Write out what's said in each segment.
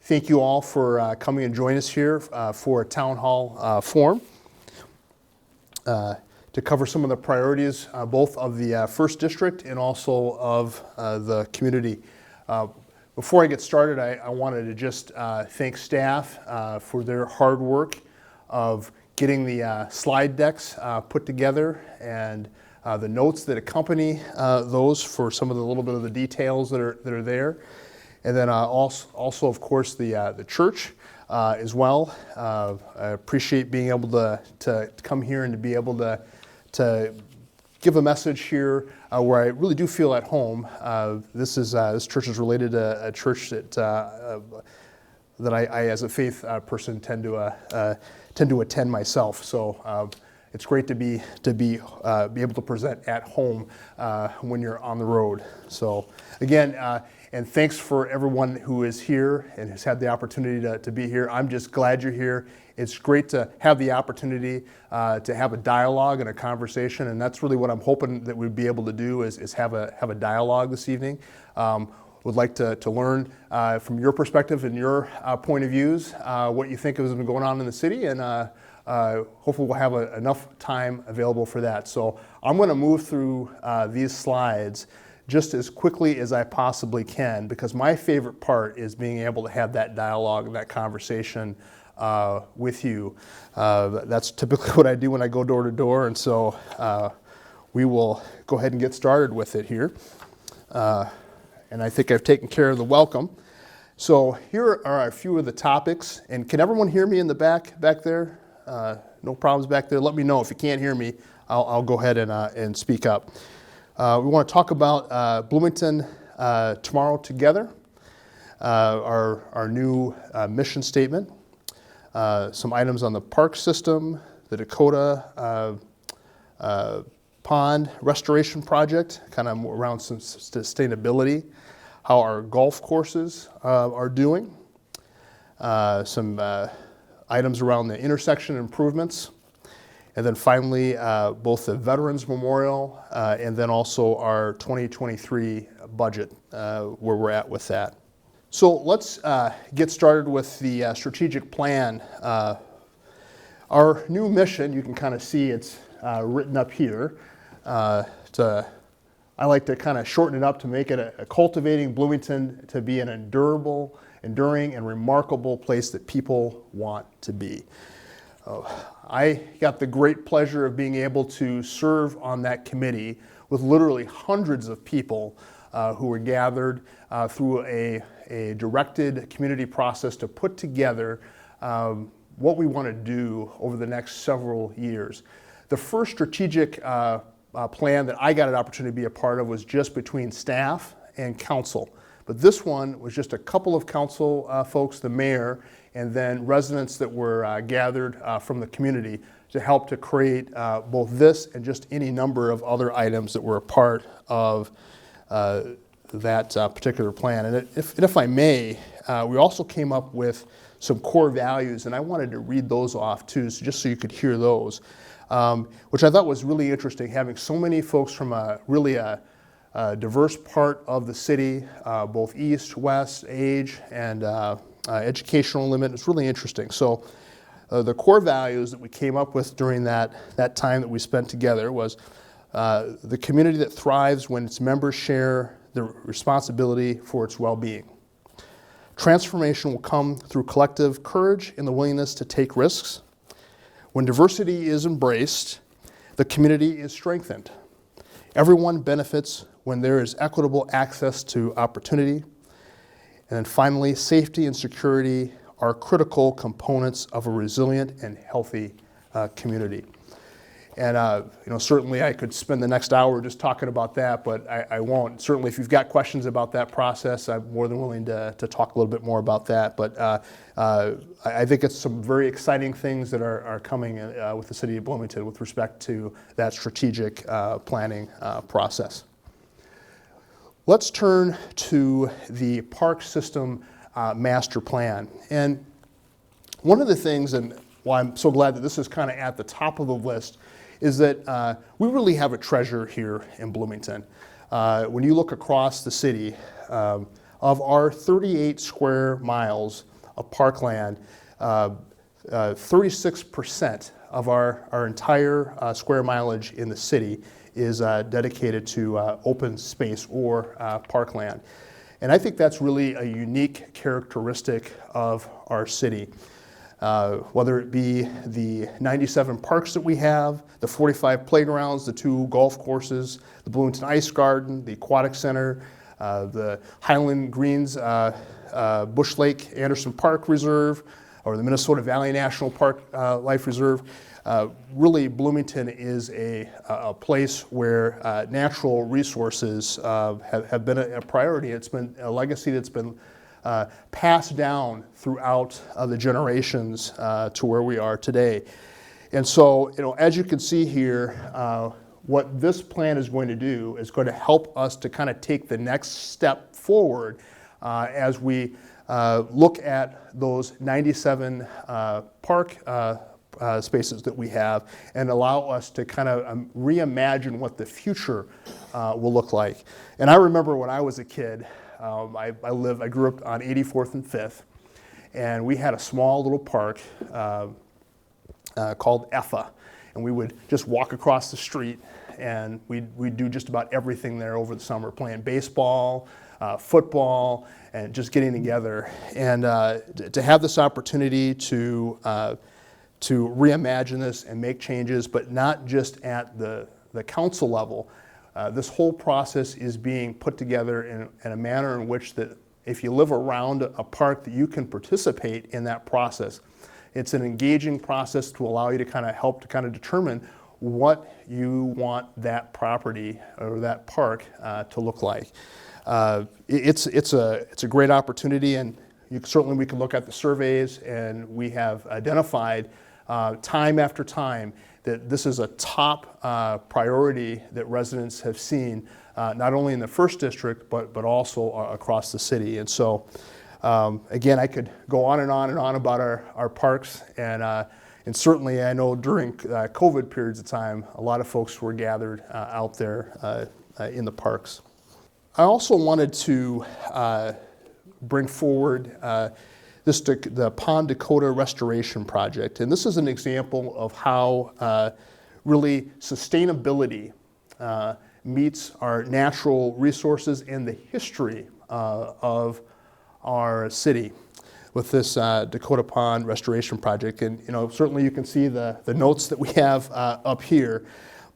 Thank you all for coming and joining us here for a town hall forum to cover some of the priorities both of the First District and also of the community. Before I get started, I wanted to just thank staff for their hard work of getting the slide decks put together and the notes that accompany those for some of the little bit of the details that are there. And then also, of course, the church as well. I appreciate being able to come here and to be able to give a message here where I really do feel at home. This church is related to a church that I as a faith person tend to attend myself. So it's great to be able to present at home when you're on the road. So again. And thanks for everyone who is here and has had the opportunity to be here. I'm just glad you're here. It's great to have the opportunity to have a dialogue and a conversation, and that's really what I'm hoping that we'd be able to do is have a dialogue this evening. Would like to learn from your perspective and your point of views what you think has been going on in the city, and hopefully we'll have enough time available for that. So I'm going to move through these slides just as quickly as I possibly can, because my favorite part is being able to have that dialogue and that conversation with you. That's typically what I do when I go door to door, and so we will go ahead and get started with it here. And I think I've taken care of the welcome. So here are a few of the topics, and can everyone hear me in the back there? No problems back there? Let me know if you can't hear me. I'll go ahead and speak up. We want to talk about Bloomington Tomorrow Together, our new mission statement, some items on the park system, the Dakota pond restoration project, kind of around some sustainability, how our golf courses are doing, some items around the intersection improvements, and then finally, both the Veterans Memorial and then also our 2023 budget, where we're at with that. So let's get started with the strategic plan. Our new mission, you can kind of see it's written up here. I like to kind of shorten it up to make it a cultivating Bloomington to be an enduring and remarkable place that people want to be. I got the great pleasure of being able to serve on that committee with literally hundreds of people who were gathered through a directed community process to put together what we want to do over the next several years. The first strategic plan that I got an opportunity to be a part of was just between staff and council. But this one was just a couple of council folks, the mayor, and then residents that were gathered from the community to help to create both this and just any number of other items that were a part of that particular plan. And if I may, we also came up with some core values, and I wanted to read those off too, just so you could hear those, which I thought was really interesting, having so many folks from a diverse part of the city, both east, west, age, and educational limit. It's really interesting. So the core values that we came up with during that time that we spent together was the community that thrives when its members share the responsibility for its well-being. Transformation will come through collective courage and the willingness to take risks. When diversity is embraced, the community is strengthened. Everyone benefits when there is equitable access to opportunity. And then finally, safety and security are critical components of a resilient and healthy community. And certainly I could spend the next hour just talking about that, but I won't. Certainly if you've got questions about that process, I'm more than willing to talk a little bit more about that. But I think it's some very exciting things that are coming with the city of Bloomington with respect to that strategic planning process. Let's turn to the park system master plan. And one of the things, and why I'm so glad that this is kind of at the top of the list, is that we really have a treasure here in Bloomington. When you look across the city, of our 38 square miles, of parkland. 36% of our entire square mileage in the city is dedicated to open space or parkland. And I think that's really a unique characteristic of our city. Whether it be the 97 parks that we have, the 45 playgrounds, the 2 golf courses, the Bloomington Ice Garden, the Aquatic Center, the Highland Greens Bush Lake Anderson Park Reserve, or the Minnesota Valley National Park Life Reserve. Really, Bloomington is a place where natural resources have been a priority. It's been a legacy that's been passed down throughout the generations to where we are today. And so, as you can see here, what this plan is going to do is going to help us to kind of take the next step forward as we look at those 97 park spaces that we have and allow us to kind of reimagine what the future will look like. And I remember when I was a kid, I grew up on 84th and 5th, and we had a small little park called EFA, and we would just walk across the street, and we'd do just about everything there over the summer, playing baseball, football, and just getting together. And to have this opportunity to reimagine this and make changes, but not just at the council level. This whole process is being put together in a manner in which that if you live around a park, that you can participate in that process. It's an engaging process to allow you to kind of help to kind of determine what you want that property or that park to look like. It's a great opportunity, and certainly we can look at the surveys, and we have identified time after time that this is a top priority that residents have seen, not only in the first district, but also across the city. And so, again, I could go on and on and on about our parks, and certainly I know during COVID periods of time, a lot of folks were gathered out there in the parks. I also wanted to bring forward the Pond Dakota Restoration Project. And this is an example of how really sustainability meets our natural resources and the history of our city with this Dakota Pond Restoration Project. And certainly you can see the notes that we have up here.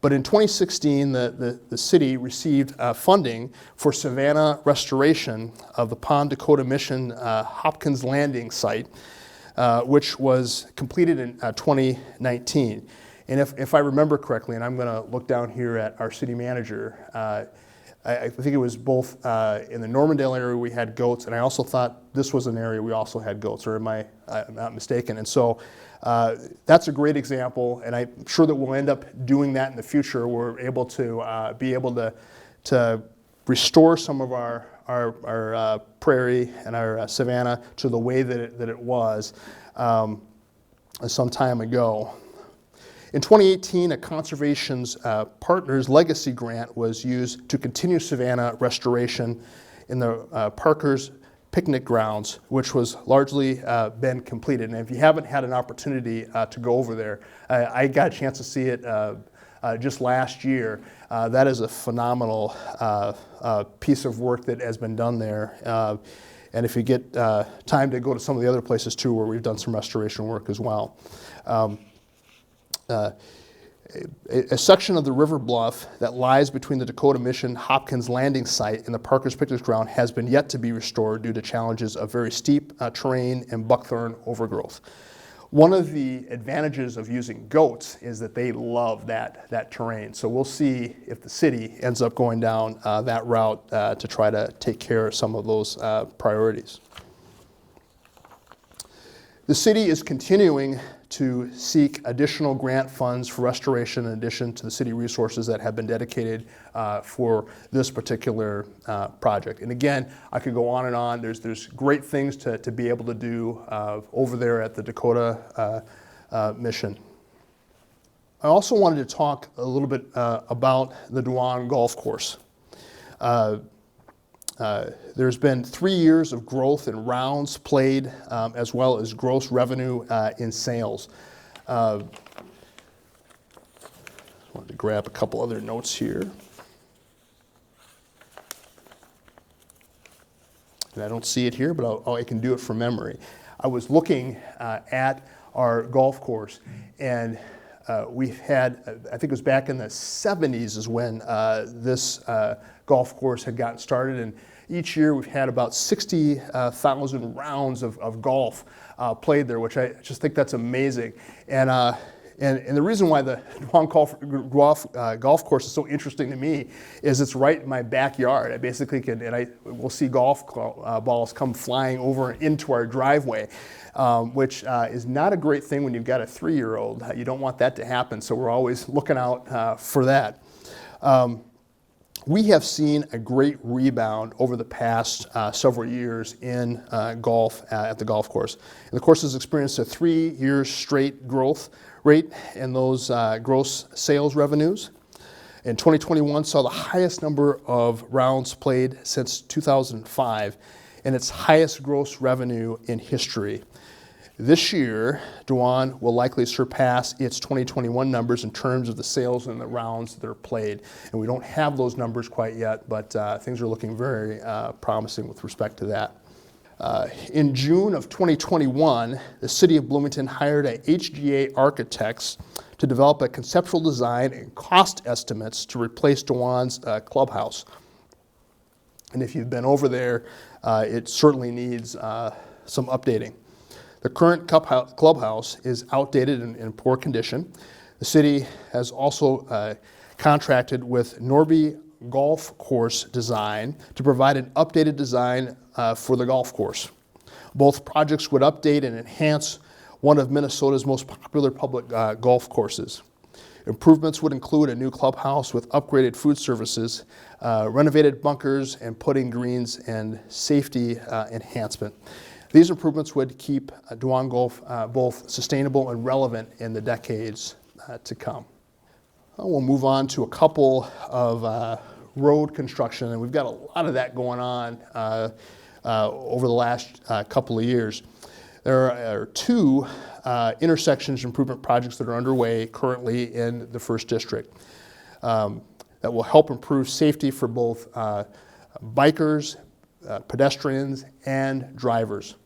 But in 2016, the city received funding for Savannah restoration of the Pond Dakota Mission Hopkins Landing site, which was completed in 2019. And if I remember correctly, and I'm going to look down here at our city manager, I think it was both in the Normandale area we had goats, and I also thought this was an area we also had goats, or am I not mistaken? And so that's a great example, and I'm sure that we'll end up doing that in the future. We're able to be able to restore some of our prairie and our savanna to the way that it was some time ago. In 2018, a Conservation's Partners Legacy Grant was used to continue savanna restoration in the Parker's Picnic Grounds, which was largely been completed. And if you haven't had an opportunity to go over there, I got a chance to see it just last year. That is a phenomenal piece of work that has been done there. And if you get time to go to some of the other places too, where we've done some restoration work as well. A section of the river bluff that lies between the Dakota Mission Hopkins Landing site and the Parker's Picnic Ground has been yet to be restored due to challenges of very steep terrain and buckthorn overgrowth. One of the advantages of using goats is that they love that terrain. So we'll see if the city ends up going down that route to try to take care of some of those priorities. The city is continuing to seek additional grant funds for restoration in addition to the city resources that have been dedicated for this particular project. And again, I could go on and on. There's great things to be able to do over there at the Dakota Mission. I also wanted to talk a little bit about the Dwan Golf Course. There's been 3 years of growth in rounds played, as well as gross revenue in sales. I wanted to grab a couple other notes here. And I don't see it here, but I can do it from memory. I was looking at our golf course, and we've had, I think it was back in the 70s is when this golf course had gotten started, and each year we've had about 60,000 rounds of golf played there, which I just think that's amazing. And the reason why the Dwayne golf course is so interesting to me is it's right in my backyard. I basically can, and we'll see golf balls come flying over into our driveway, which is not a great thing when you've got a 3-year-old. You don't want that to happen, so we're always looking out for that. We have seen a great rebound over the past several years in golf at the golf course. And the course has experienced a 3-year straight growth rate in those gross sales revenues. And 2021 saw the highest number of rounds played since 2005 and its highest gross revenue in history. This year, Dwayne will likely surpass its 2021 numbers in terms of the sales and the rounds that are played. And we don't have those numbers quite yet, but things are looking very promising with respect to that. In June of 2021, the City of Bloomington hired a HGA architects to develop a conceptual design and cost estimates to replace Dwayne's clubhouse. And if you've been over there, it certainly needs some updating. The current clubhouse is outdated and in poor condition. The city has also contracted with Norby Golf Course Design to provide an updated design for the golf course. Both projects would update and enhance one of Minnesota's most popular public golf courses. Improvements would include a new clubhouse with upgraded food services, renovated bunkers, and putting greens and safety enhancement. These improvements would keep Dwayne Golf both sustainable and relevant in the decades to come. We'll move on to a couple of road construction, and we've got a lot of that going on over the last couple of years. There are 2 intersections improvement projects that are underway currently in the 1st District that will help improve safety for both bikers, pedestrians, and drivers.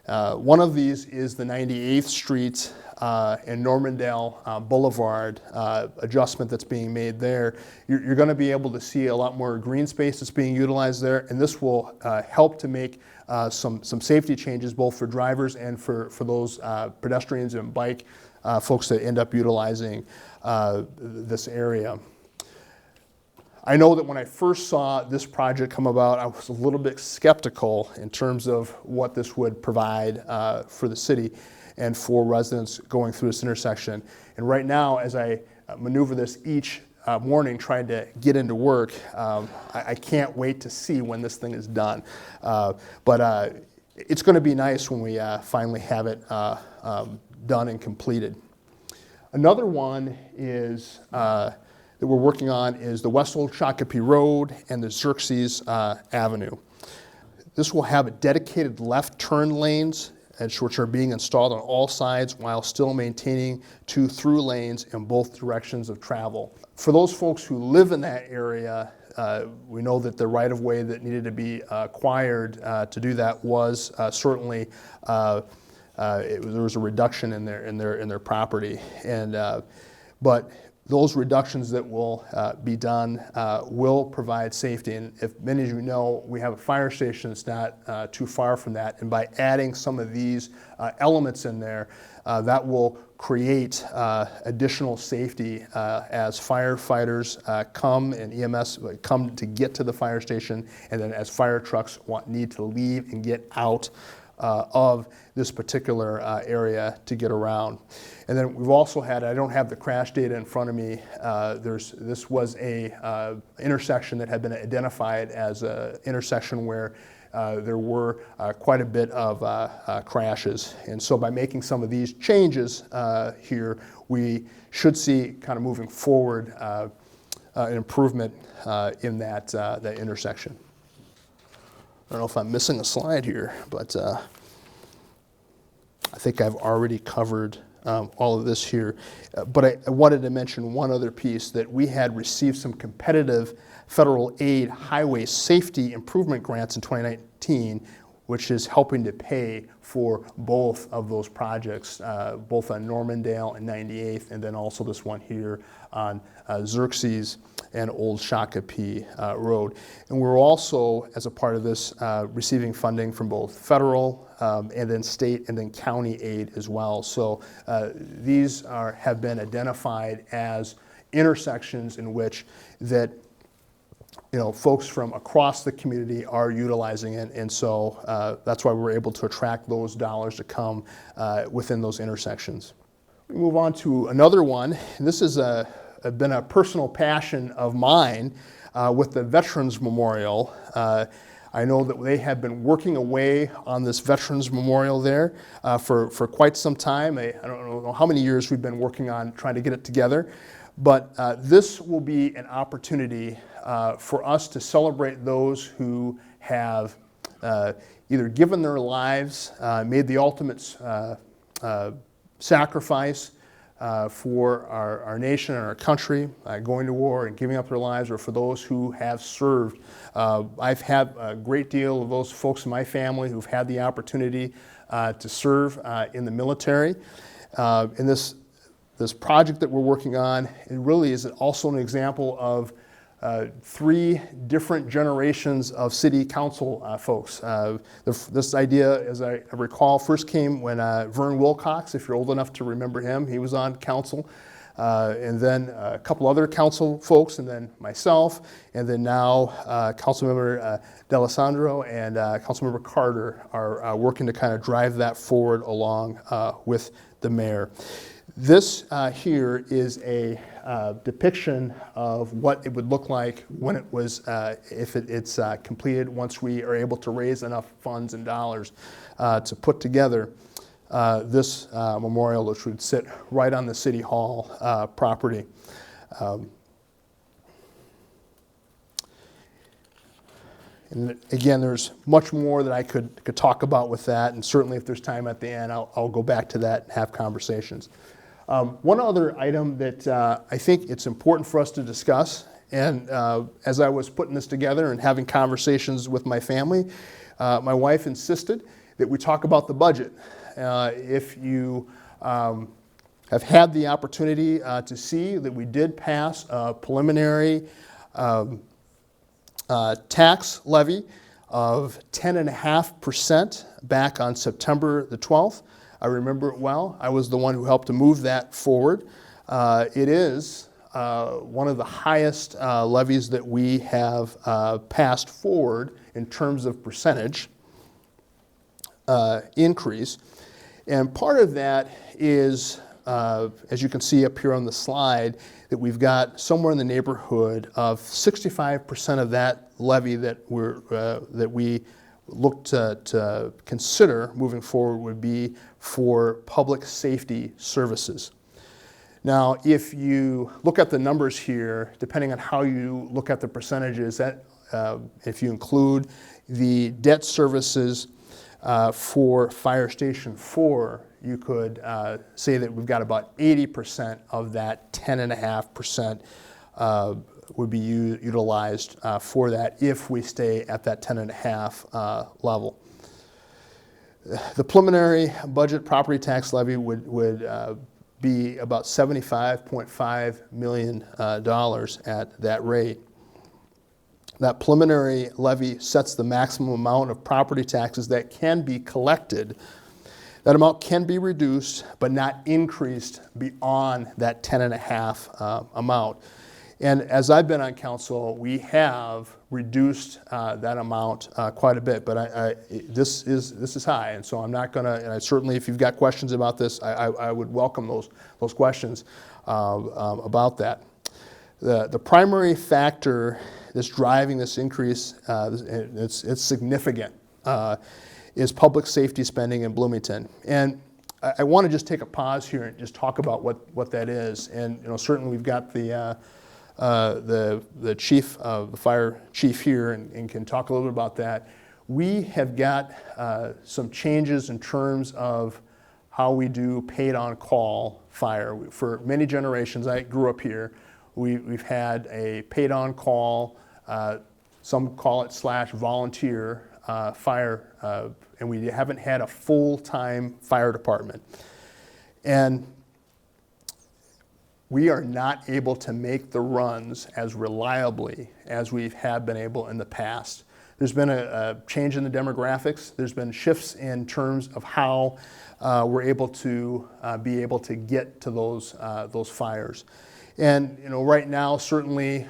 One of these is the 98th Street and Normandale Boulevard adjustment that's being made there. You're going to be able to see a lot more green space that's being utilized there, and this will help to make some safety changes both for drivers and for those pedestrians and bike folks that end up utilizing this area. I know that when I first saw this project come about, I was a little bit skeptical in terms of what this would provide for the city and for residents going through this intersection. And right now, as I maneuver this each morning trying to get into work, I can't wait to see when this thing is done. But it's going to be nice when we finally have it done and completed. Another one is that we're working on is the West Old Shakopee Road and the Xerxes Avenue. This will have dedicated left turn lanes, which are being installed on all sides while still maintaining 2 through lanes in both directions of travel. For those folks who live in that area, we know that the right-of-way that needed to be acquired to do that was certainly there was a reduction in their property, and but those reductions that will be done will provide safety. And if many of you know, we have a fire station that's not too far from that. And by adding some of these elements in there, that will create additional safety as firefighters come and EMS come to get to the fire station, and then as fire trucks need to leave and get out of this particular area to get around. And then we've also had, I don't have the crash data in front of me, this was a intersection that had been identified as an intersection where there were quite a bit of crashes. And so by making some of these changes here, we should see kind of moving forward an improvement in that intersection. don't know if I'm missing a slide here, but I think I've already covered all of this here. But I wanted to mention one other piece, that we had received some competitive federal aid highway safety improvement grants in 2019, which is helping to pay for both of those projects, both on Normandale and 98th, and then also this one here on Xerxes and Old Shakopee Road. And we're also, as a part of this, receiving funding from both federal and then state and then county aid as well. So these have been identified as intersections in which that folks from across the community are utilizing it, and so that's why we're able to attract those dollars to come within those intersections. We move on to another one, and this has been a personal passion of mine with the Veterans Memorial. I know that they have been working away on this Veterans Memorial there for quite some time. I don't know how many years we've been working on trying to get it together, but this will be an opportunity for us to celebrate those who have either given their lives, made the ultimate sacrifice for our nation and our country, going to war and giving up their lives, or for those who have served. I've had a great deal of those folks in my family who've had the opportunity to serve in the military. And this project that we're working on, it really is also an example of 3 different generations of city council folks. This idea, as I recall, first came when Vern Wilcox, if you're old enough to remember him, he was on council. And then a couple other council folks, and then myself, and then now Councilmember D'Alessandro and Councilmember Carter are working to kind of drive that forward along with the mayor. This here is a depiction of what it would look like when it was, if it's completed, once we are able to raise enough funds and dollars to put together this memorial, which would sit right on the City Hall property. And again, there's much more that I could talk about with that, and certainly if there's time at the end, I'll go back to that and have conversations. One other item that I think it's important for us to discuss, and as I was putting this together and having conversations with my family, my wife insisted that we talk about the budget. If you have had the opportunity to see that we did pass a preliminary tax levy of 10.5% back on September the 12th. I remember it well. I was the one who helped to move that forward. It is one of the highest levies that we have passed forward in terms of percentage increase. And part of that is, as you can see up here on the slide, that we've got somewhere in the neighborhood of 65% of that levy that we look to consider moving forward would be for public safety services. Now, if you look at the numbers here, depending on how you look at the percentages, that if you include the debt services for Fire Station 4, you could say that we've got about 80% of that 10.5% would be utilized for that if we stay at that 10.5 level. The preliminary budget property tax levy would be about $75.5 million at that rate. That preliminary levy sets the maximum amount of property taxes that can be collected. That amount can be reduced but not increased beyond that 10.5 amount. And as I've been on council, we have reduced that amount quite a bit, but this is high, and so I'm not going to, and certainly if you've got questions about this, I would welcome those questions about that. The primary factor that's driving this increase, it's significant, is public safety spending in Bloomington. And I want to just take a pause here and just talk about what that is. And certainly we've got the chief, the fire chief here, and can talk a little bit about that. we have got some changes in terms of how we do paid on call fire. For many generations, I grew up here, we've had a paid on call, some call it / volunteer fire, and we haven't had a full-time fire department. And we are not able to make the runs as reliably as we have been able in the past. There's been a change in the demographics. There's been shifts in terms of how we're able to get to those fires. And right now, certainly,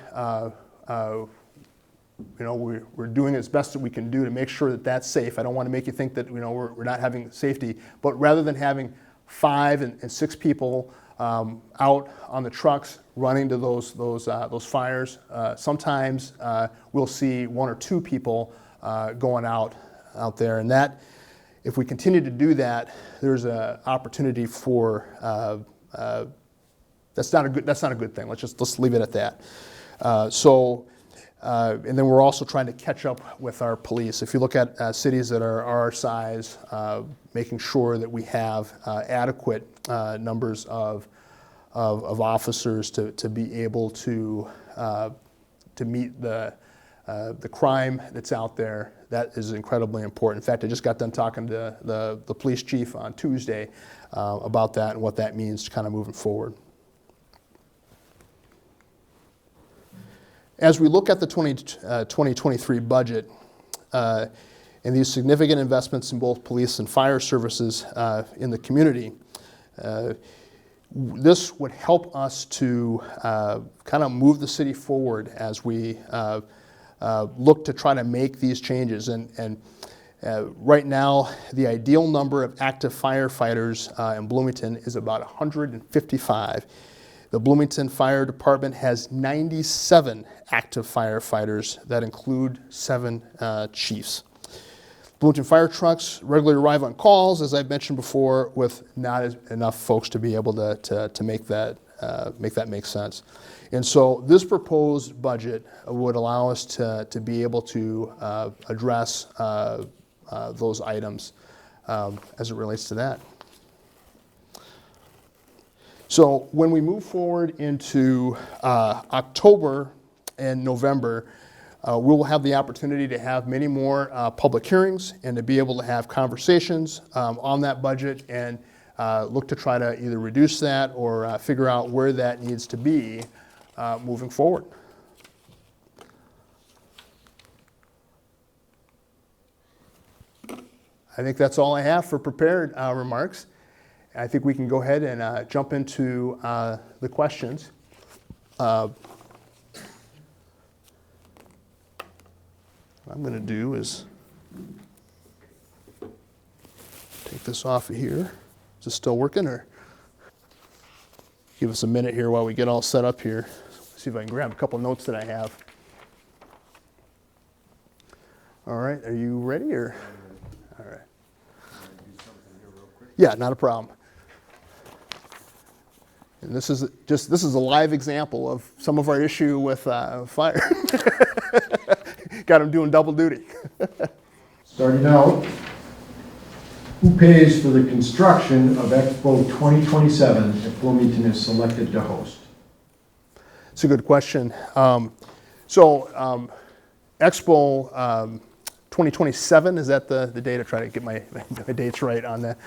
we're doing as best that we can do to make sure that that's safe. I don't want to make you think that we're not having safety, but rather than having 5 and 6 people out on the trucks running to those fires, sometimes we'll see 1 or 2 people going out there, and that, if we continue to do that, there's an opportunity for that's not a good thing. Let's leave it at that. And then we're also trying to catch up with our police. If you look at cities that are our size, making sure that we have adequate numbers of officers to be able to meet the crime that's out there, that is incredibly important. In fact, I just got done talking to the police chief on Tuesday about that and what that means kind of moving forward. As we look at the 2023 budget and these significant investments in both police and fire services in the community, this would help us to kind of move the city forward as we look to try to make these changes. And right now, the ideal number of active firefighters in Bloomington is about 155. The Bloomington Fire Department has 97 active firefighters that include 7 chiefs. Bloomington fire trucks regularly arrive on calls, as I've mentioned before, with not enough folks to be able to make that make sense. And so this proposed budget would allow us to be able to address those items as it relates to that. So when we move forward into October and November, we will have the opportunity to have many more public hearings and to be able to have conversations on that budget and look to try to either reduce that or figure out where that needs to be moving forward. I think that's all I have for prepared remarks. I think we can go ahead and jump into the questions. What I'm going to do is take this off of here. Is this still working, or give us a minute here while we get all set up here. See if I can grab a couple notes that I have. All right, are you ready, or? All right. Yeah, not a problem. And this is a live example of some of our issue with fire. Got them doing double duty. Starting out, who pays for the construction of Expo 2027 if Bloomington is selected to host? It's a good question. Expo 2027, is that the date? I try to get my dates right on that.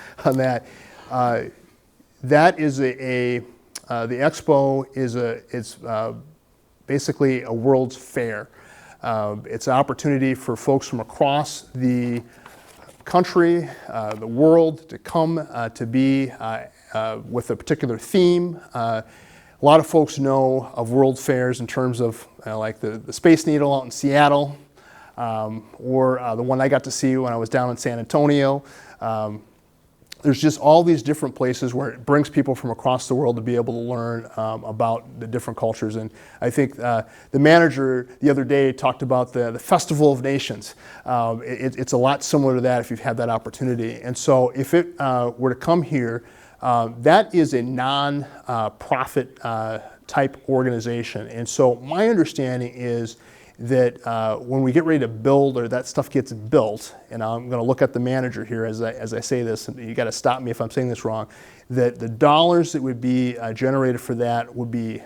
That is the expo is basically a world's fair. It's an opportunity for folks from across the country, the world, to come to be with a particular theme. A lot of folks know of world fairs in terms of like the Space Needle out in Seattle, or the one I got to see when I was down in San Antonio. There's just all these different places where it brings people from across the world to be able to learn about the different cultures. And I think the manager the other day talked about the Festival of Nations. It's a lot similar to that if you've had that opportunity. And so if it were to come here, that is a non-profit type organization. And so my understanding is that when we get ready to build or that stuff gets built, and I'm going to look at the manager here as I say this, and you got to stop me if I'm saying this wrong, that the dollars that would be generated for that would be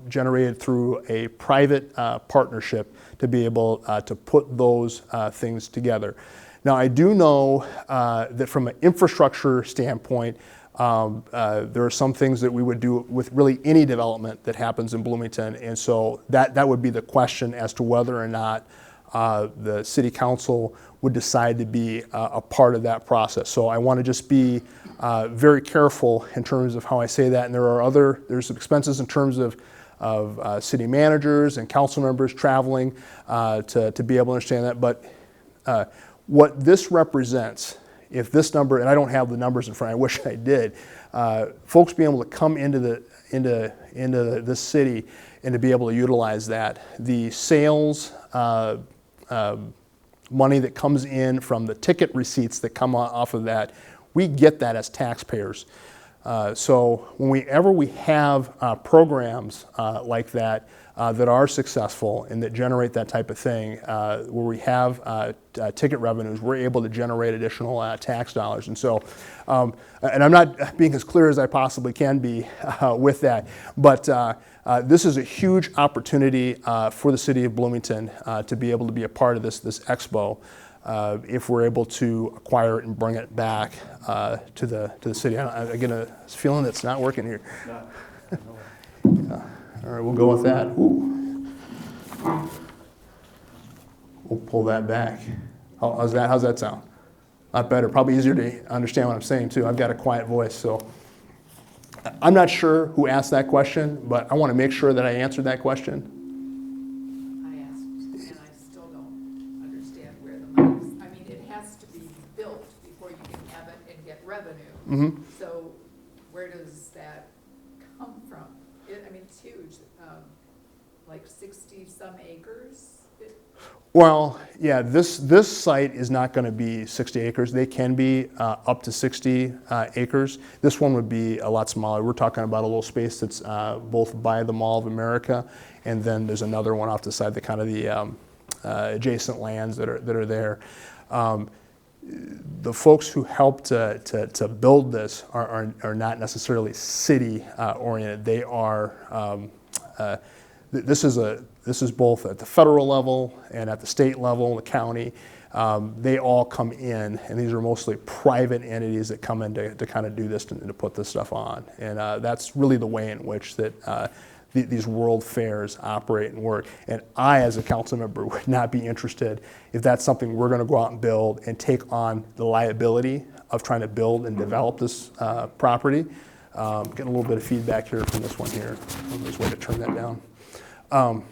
generated through a private partnership to be able to put those things together. Now, I do know that from an infrastructure standpoint, there are some things that we would do with really any development that happens in Bloomington, and so that would be the question as to whether or not the city council would decide to be a part of that process. So I want to just be very careful in terms of how I say that, and there's expenses in terms of city managers and council members traveling to be able to understand that, but what this represents, if this number, and I don't have the numbers in front, I wish I did, folks being able to come into this city and to be able to utilize that. The sales money that comes in from the ticket receipts that come off of that, we get that as taxpayers. So whenever we have programs like that that are successful and that generate that type of thing, where we have ticket revenues, we're able to generate additional tax dollars. And so, and I'm not being as clear as I possibly can be with that, but this is a huge opportunity for the city of Bloomington to be able to be a part of this expo. If we're able to acquire it and bring it back to the city. I get a feeling that's not working here. Yeah. All right, we'll go with that. Ooh. We'll pull that back. How's that sound? Not better. Probably easier to understand what I'm saying too. I've got a quiet voice, so I'm not sure who asked that question, but I want to make sure that I answered that question. Mm-hmm. So where does that come from? I mean, it's huge, like 60-some acres? Well, yeah, this site is not going to be 60 acres. They can be up to 60 acres. This one would be a lot smaller. We're talking about a little space that's both by the Mall of America, and then there's another one off the side, the kind of the adjacent lands that are there. The folks who helped to build this are not necessarily city oriented. They are. This is both at the federal level and at the state level, the county. They all come in, and these are mostly private entities that come in to kind of do this and to put this stuff on. And that's really the way in which that these world fairs operate and work. And I, as a council member, would not be interested if that's something we're going to go out and build and take on the liability of trying to build and develop this property. Getting a little bit of feedback here from this one here. There's a way to turn that down. I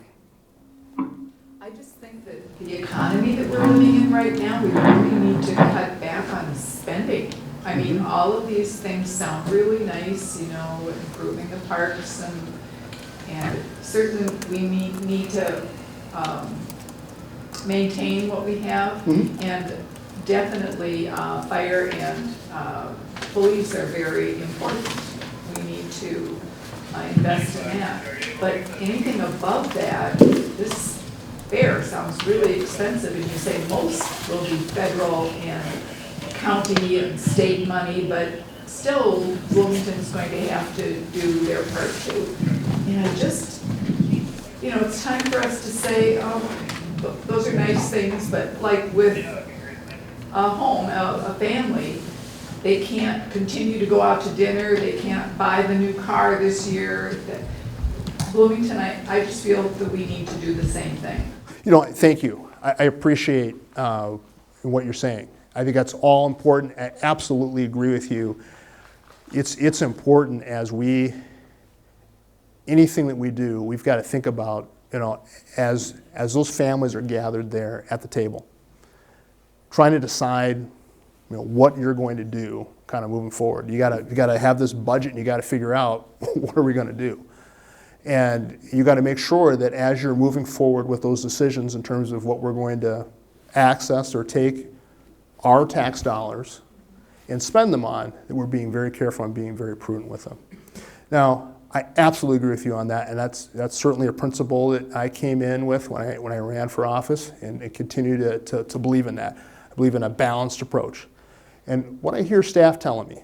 just think that the economy that we're living in right now, we really need to cut back on spending. I mean, all of these things sound really nice, improving the parks and certainly we need to maintain what we have, and definitely fire and police are very important. We need to invest in that. But anything above that, this fair sounds really expensive, and you say most will be federal and county and state money, but still Bloomington's going to have to do their part too. And it's time for us to say, oh, those are nice things, but like with a home, a family, they can't continue to go out to dinner, they can't buy the new car this year. Bloomington, I just feel that we need to do the same thing. Thank you. I appreciate what you're saying. I think that's all important. I absolutely agree with you. It's important anything that we do, we've got to think about, as those families are gathered there at the table, trying to decide, what you're going to do kind of moving forward. You got to have this budget, and you got to figure out what are we going to do. And you got to make sure that as you're moving forward with those decisions in terms of what we're going to access or take our tax dollars and spend them on, that we're being very careful and being very prudent with them. Now, I absolutely agree with you on that, and that's certainly a principle that I came in with when I ran for office, and continue to believe in that. I believe in a balanced approach. And what I hear staff telling me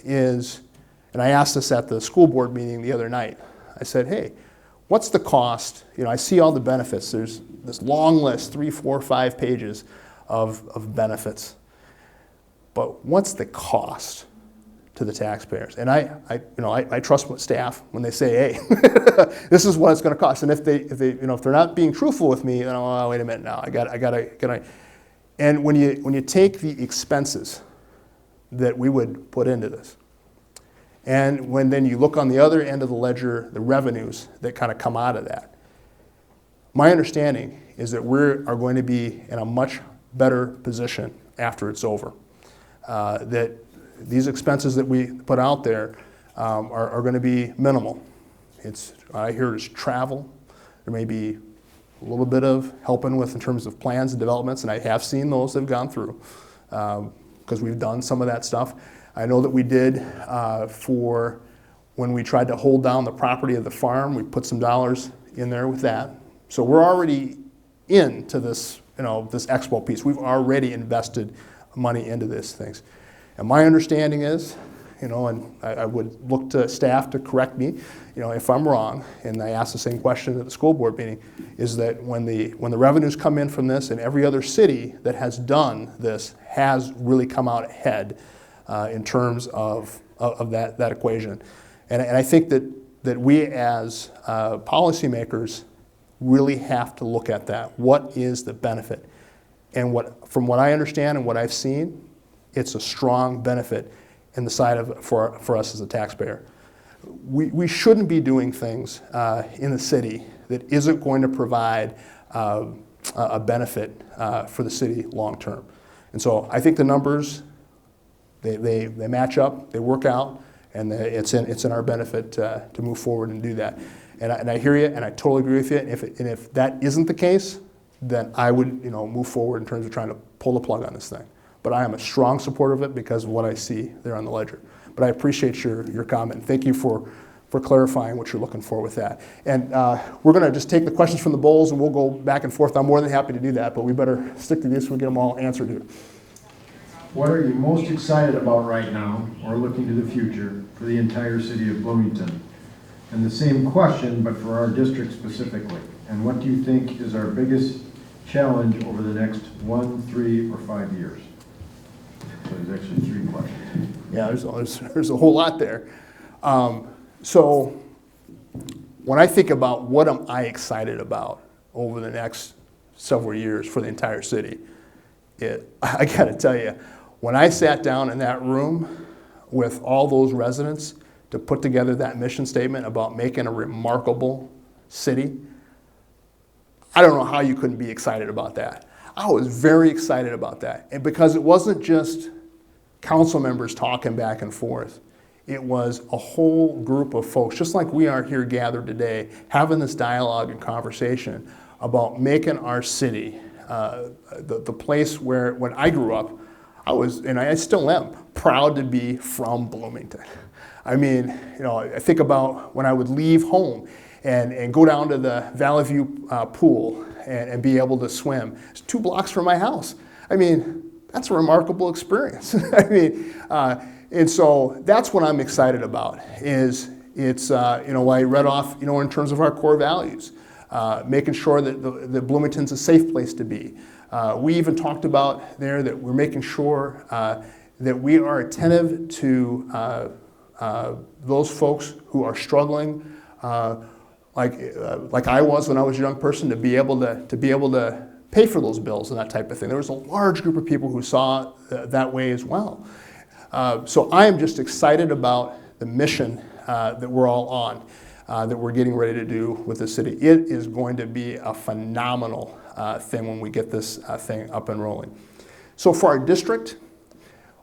is, and I asked this at the school board meeting the other night, I said, hey, what's the cost? You know, I see all the benefits. There's this long list, 3, 4, 5 pages of benefits. But what's the cost to the taxpayers? And I trust my staff when they say, hey, this is what it's going to cost. And if they're not being truthful with me, then oh, wait a minute now, I gotta. And when you take the expenses that we would put into this, and when then you look on the other end of the ledger, the revenues that kind of come out of that, my understanding is that we are going to be in a much better position after it's over. That these expenses that we put out there are going to be minimal. I hear it's travel. There may be a little bit of helping with in terms of plans and developments, and I have seen those that have gone through because we've done some of that stuff. I know that we did for when we tried to hold down the property of the farm, we put some dollars in there with that. So we're already into this, this expo piece. We've already invested money into these things. And my understanding is, and I would look to staff to correct me, if I'm wrong, and I asked the same question at the school board meeting, is that when the revenues come in from this, and every other city that has done this has really come out ahead in terms of that equation. And I think that we as policymakers really have to look at that. What is the benefit? And from what I understand and what I've seen, it's a strong benefit in the side of for us as a taxpayer. We shouldn't be doing things in the city that isn't going to provide a benefit for the city long term. And so I think the numbers, they match up, they work out, and it's in our benefit to move forward and do that. And I hear you, and I totally agree with you. And if that isn't the case, then I would move forward in terms of trying to pull the plug on this thing. But I am a strong supporter of it because of what I see there on the ledger. But I appreciate your comment. Thank you for clarifying what you're looking for with that. And we're going to just take the questions from the bowls, and we'll go back and forth. I'm more than happy to do that, but we better stick to these so we get them all answered here. What are you most excited about right now, or looking to the future, for the entire city of Bloomington? And the same question, but for our district specifically. And what do you think is our biggest challenge over the next 1, 3, or 5 years? So there's actually 3 questions. Yeah, there's a whole lot there. So when I think about what am I excited about over the next several years for the entire city, I got to tell you, when I sat down in that room with all those residents to put together that mission statement about making a remarkable city, I don't know how you couldn't be excited about that. I was very excited about that. And because it wasn't just council members talking back and forth. It was a whole group of folks, just like we are here gathered today, having this dialogue and conversation about making our city the place where, when I grew up, I was, and I still am, proud to be from Bloomington. I mean, I think about when I would leave home and go down to the Valley View pool and be able to swim. It's 2 blocks from my house. I mean, that's a remarkable experience. I mean, and so that's what I'm excited about. It's I read off in terms of our core values, making sure that Bloomington's a safe place to be. We even talked about there that we're making sure that we are attentive to those folks who are struggling, like I was when I was a young person, to be able to pay for those bills and that type of thing. There was a large group of people who saw that way as well. So I am just excited about the mission that we're all on, that we're getting ready to do with the city. It is going to be a phenomenal thing when we get this thing up and rolling. So for our district,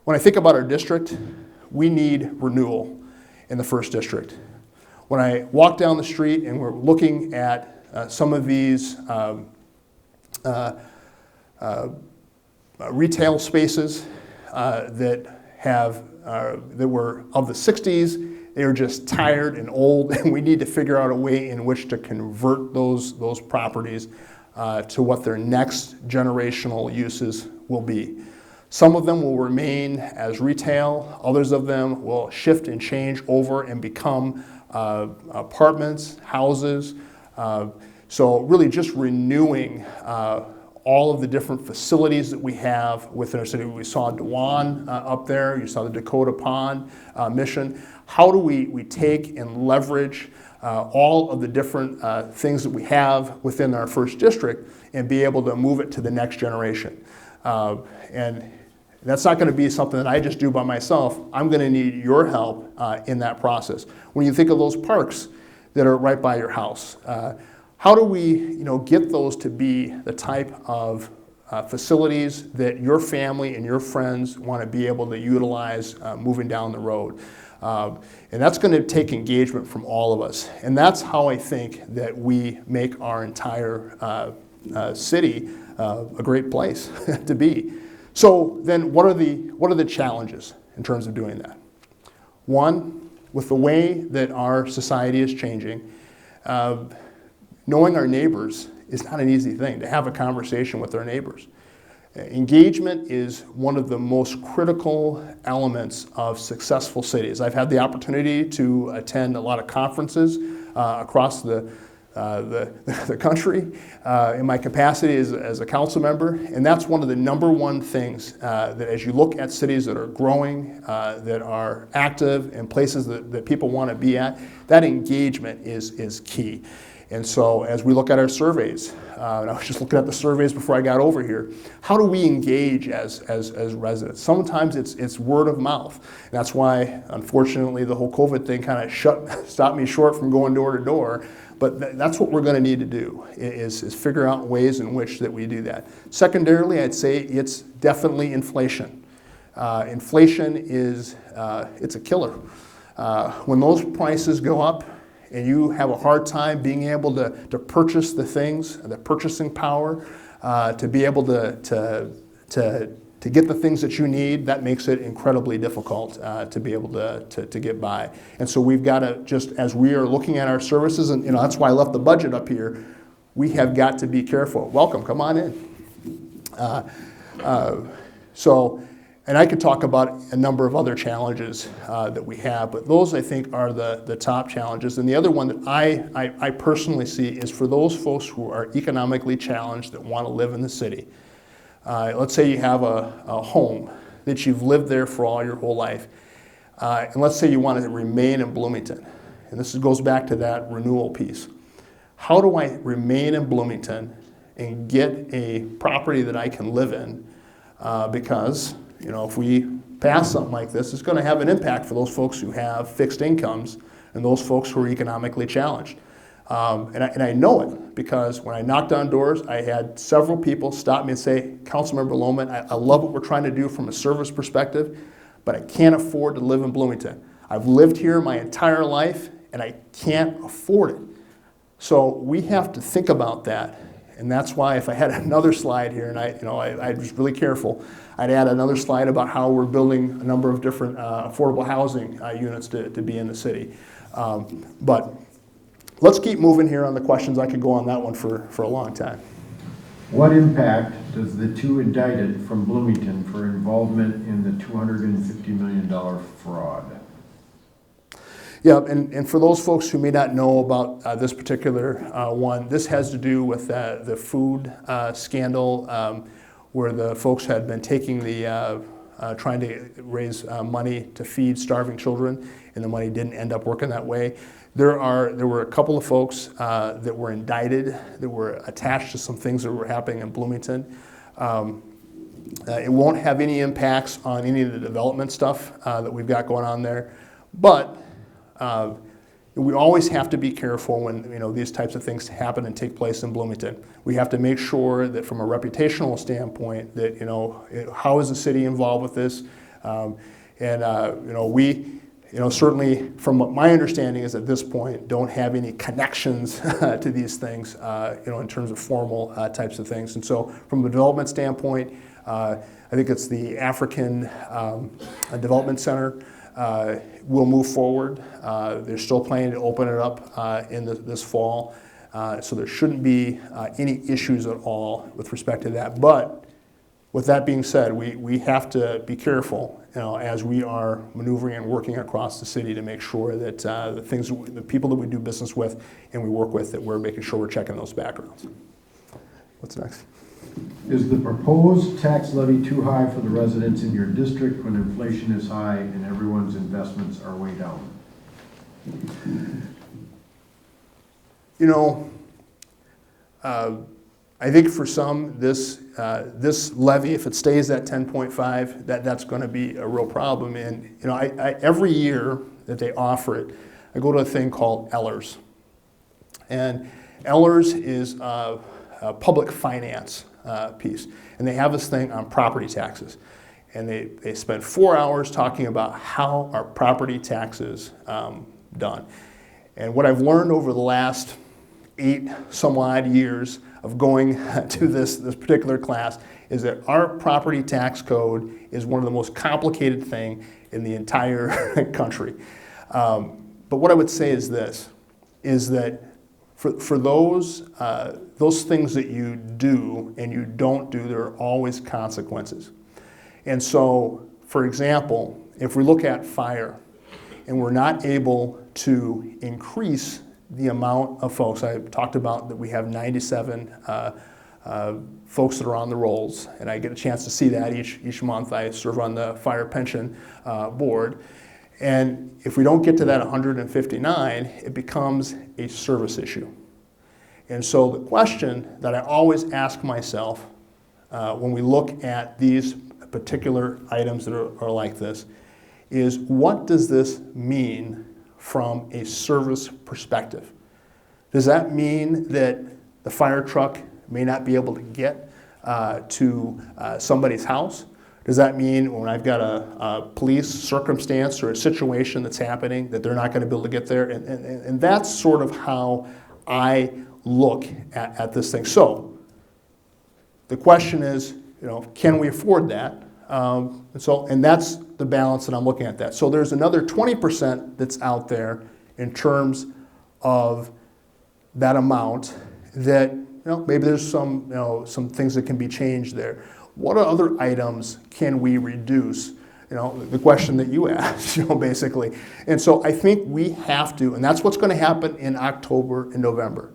when I think about our district, we need renewal in the 1st district. When I walk down the street and we're looking at some of these retail spaces that were of the 60s, They are just tired and old, and we need to figure out a way in which to convert those properties to what their next generational uses will be. Some of them will remain as retail, others of them will shift and change over and become apartments, houses. So really just renewing all of the different facilities that we have within our city. We saw Dewan up there, you saw the Dakota Pond mission. How do we take and leverage all of the different things that we have within our first district and be able to move it to the next generation? And that's not going to be something that I just do by myself. I'm going to need your help in that process. When you think of those parks that are right by your house, how do we get those to be the type of facilities that your family and your friends want to be able to utilize moving down the road? And that's going to take engagement from all of us. And that's how I think that we make our entire city a great place to be. So then what are the challenges in terms of doing that? One, with the way that our society is changing, knowing our neighbors is not an easy thing, to have a conversation with our neighbors. Engagement is one of the most critical elements of successful cities. I've had the opportunity to attend a lot of conferences across the country in my capacity as a council member, and that's one of the number one things that as you look at cities that are growing, that are active, and places that people want to be at, that engagement is key. And so as we look at our surveys, and I was just looking at the surveys before I got over here, how do we engage as residents? Sometimes it's word of mouth. And that's why, unfortunately, the whole COVID thing kind of stopped me short from going door to door. But that's what we're going to need to do, is figure out ways in which that we do that. Secondarily, I'd say it's definitely inflation. Inflation is it's a killer. When those prices go up, and you have a hard time being able to purchase the things, the purchasing power, to be able to get the things that you need, that makes it incredibly difficult to be able to get by. And so we've got to, just as we are looking at our services, and that's why I left the budget up here, we have got to be careful. Welcome, come on in. And I could talk about a number of other challenges that we have, but those I think are the top challenges. And the other one that I personally see is for those folks who are economically challenged that want to live in the city. Let's say you have a home that you've lived there for all your whole life, and let's say you want to remain in Bloomington. And this goes back to that renewal piece. How do I remain in Bloomington and get a property that I can live in? Because if we pass something like this, it's going to have an impact for those folks who have fixed incomes and those folks who are economically challenged. And I know it because when I knocked on doors, I had several people stop me and say, Councilmember Lowman, I love what we're trying to do from a service perspective, but I can't afford to live in Bloomington. I've lived here my entire life and I can't afford it. So we have to think about that. And that's why if I had another slide here, and I was really careful, I'd add another slide about how we're building a number of different affordable housing units to be in the city. But let's keep moving here on the questions. I could go on that one for a long time. What impact does the two indicted from Bloomington for involvement in the $250 million fraud? Yeah, and for those folks who may not know about this particular one, this has to do with the food scandal where the folks had been taking trying to raise money to feed starving children, and the money didn't end up working that way. There were a couple of folks that were indicted, that were attached to some things that were happening in Bloomington. It won't have any impacts on any of the development stuff that we've got going on there, but we always have to be careful when these types of things happen and take place in Bloomington. We have to make sure that from a reputational standpoint that how is the city involved with this, we certainly from my understanding is at this point don't have any connections to these things in terms of formal types of things. And so from a development standpoint, I think it's the African Development Center we'll move forward. They're still planning to open it up in this fall, so there shouldn't be any issues at all with respect to that. But with that being said, we have to be careful, as we are maneuvering and working across the city to make sure that the people that we do business with and we work with, that we're making sure we're checking those backgrounds. What's next? Is the proposed tax levy too high for the residents in your district when inflation is high and everyone's investments are way down? I think for some, this levy, if it stays at 10.5, that's going to be a real problem. And every year that they offer it, I go to a thing called Ellers, and Ellers is a public finance piece, and they have this thing on property taxes, and they spend 4 hours talking about how our property taxes done. And what I've learned over the last 8 some odd years of going to this particular class is that our property tax code is one of the most complicated thing in the entire country. But what I would say is this, is that for those things that you do and you don't do, there are always consequences. And so, for example, if we look at fire and we're not able to increase the amount of folks, I talked about that we have 97 folks that are on the rolls, and I get a chance to see that each month. I serve on the fire pension board. And if we don't get to that 159, it becomes a service issue. And so the question that I always ask myself when we look at these particular items that are like this is, what does this mean from a service perspective? Does that mean that the fire truck may not be able to get to somebody's house? Does that mean when I've got a police circumstance or a situation that's happening that they're not going to be able to get there? And that's sort of how I look at this thing. So the question is, can we afford that? And that's the balance that I'm looking at that. So there's another 20% that's out there in terms of that amount that, maybe there's some things that can be changed there. What other items can we reduce? The question that you asked, basically. And so I think we have to, and that's what's going to happen in October and November.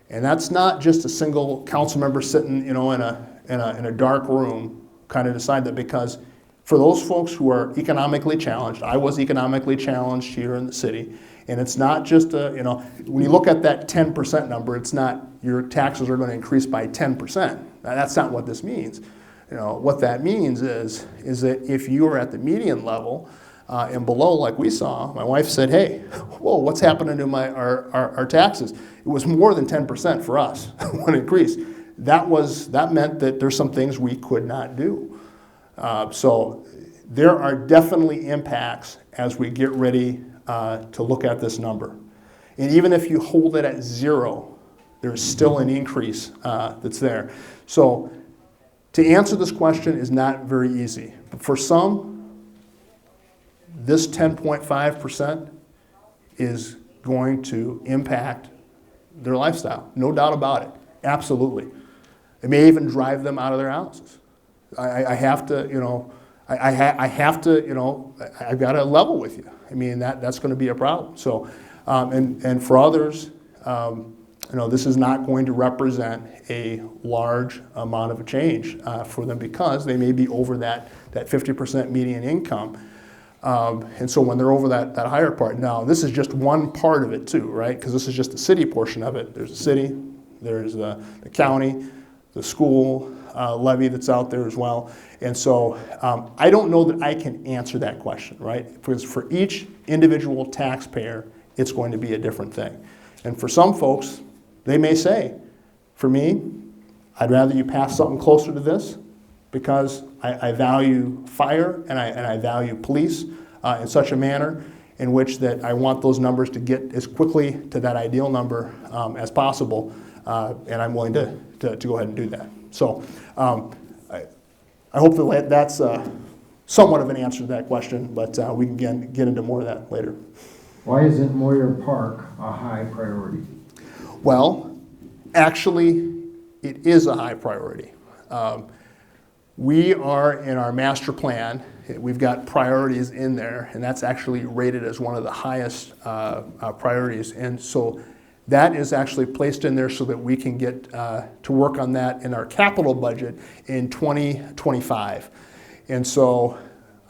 And that's not just a single council member sitting, in a dark room kind of decide that, because for those folks who are economically challenged, I was economically challenged here in the city, and it's not just when you look at that 10% number, it's not your taxes are going to increase by 10%. That's not what this means. What that means is that if you are at the median level and below, like we saw, my wife said, "Hey, whoa, what's happening to our taxes?" It was more than 10% for us, one increase. That meant that there's some things we could not do. So there are definitely impacts as we get ready to look at this number. And even if you hold it at 0, there's still an increase that's there. So to answer this question is not very easy. But for some, this 10.5% is going to impact their lifestyle. No doubt about it. Absolutely. It may even drive them out of their houses. I have to, I've got to level with you. I mean, that's going to be a problem. So, and for others, this is not going to represent a large amount of a change for them, because they may be over that 50% median income. And so when they're over that higher part, now this is just one part of it too, right? Because this is just the city portion of it. There's the city, there's the county, the school levy that's out there as well. And so I don't know that I can answer that question, right? Because for each individual taxpayer, it's going to be a different thing. And for some folks, they may say, for me, I'd rather you pass something closer to this, because I value fire and I value police in such a manner in which that I want those numbers to get as quickly to that ideal number as possible, and I'm willing to go ahead and do that. So I hope that that's somewhat of an answer to that question, but we can get into more of that later. Why isn't Moyer Park a high priority? Well, actually, it is a high priority. We are in our master plan, we've got priorities in there, and that's actually rated as one of the highest priorities. And so that is actually placed in there so that we can get to work on that in our capital budget in 2025. And so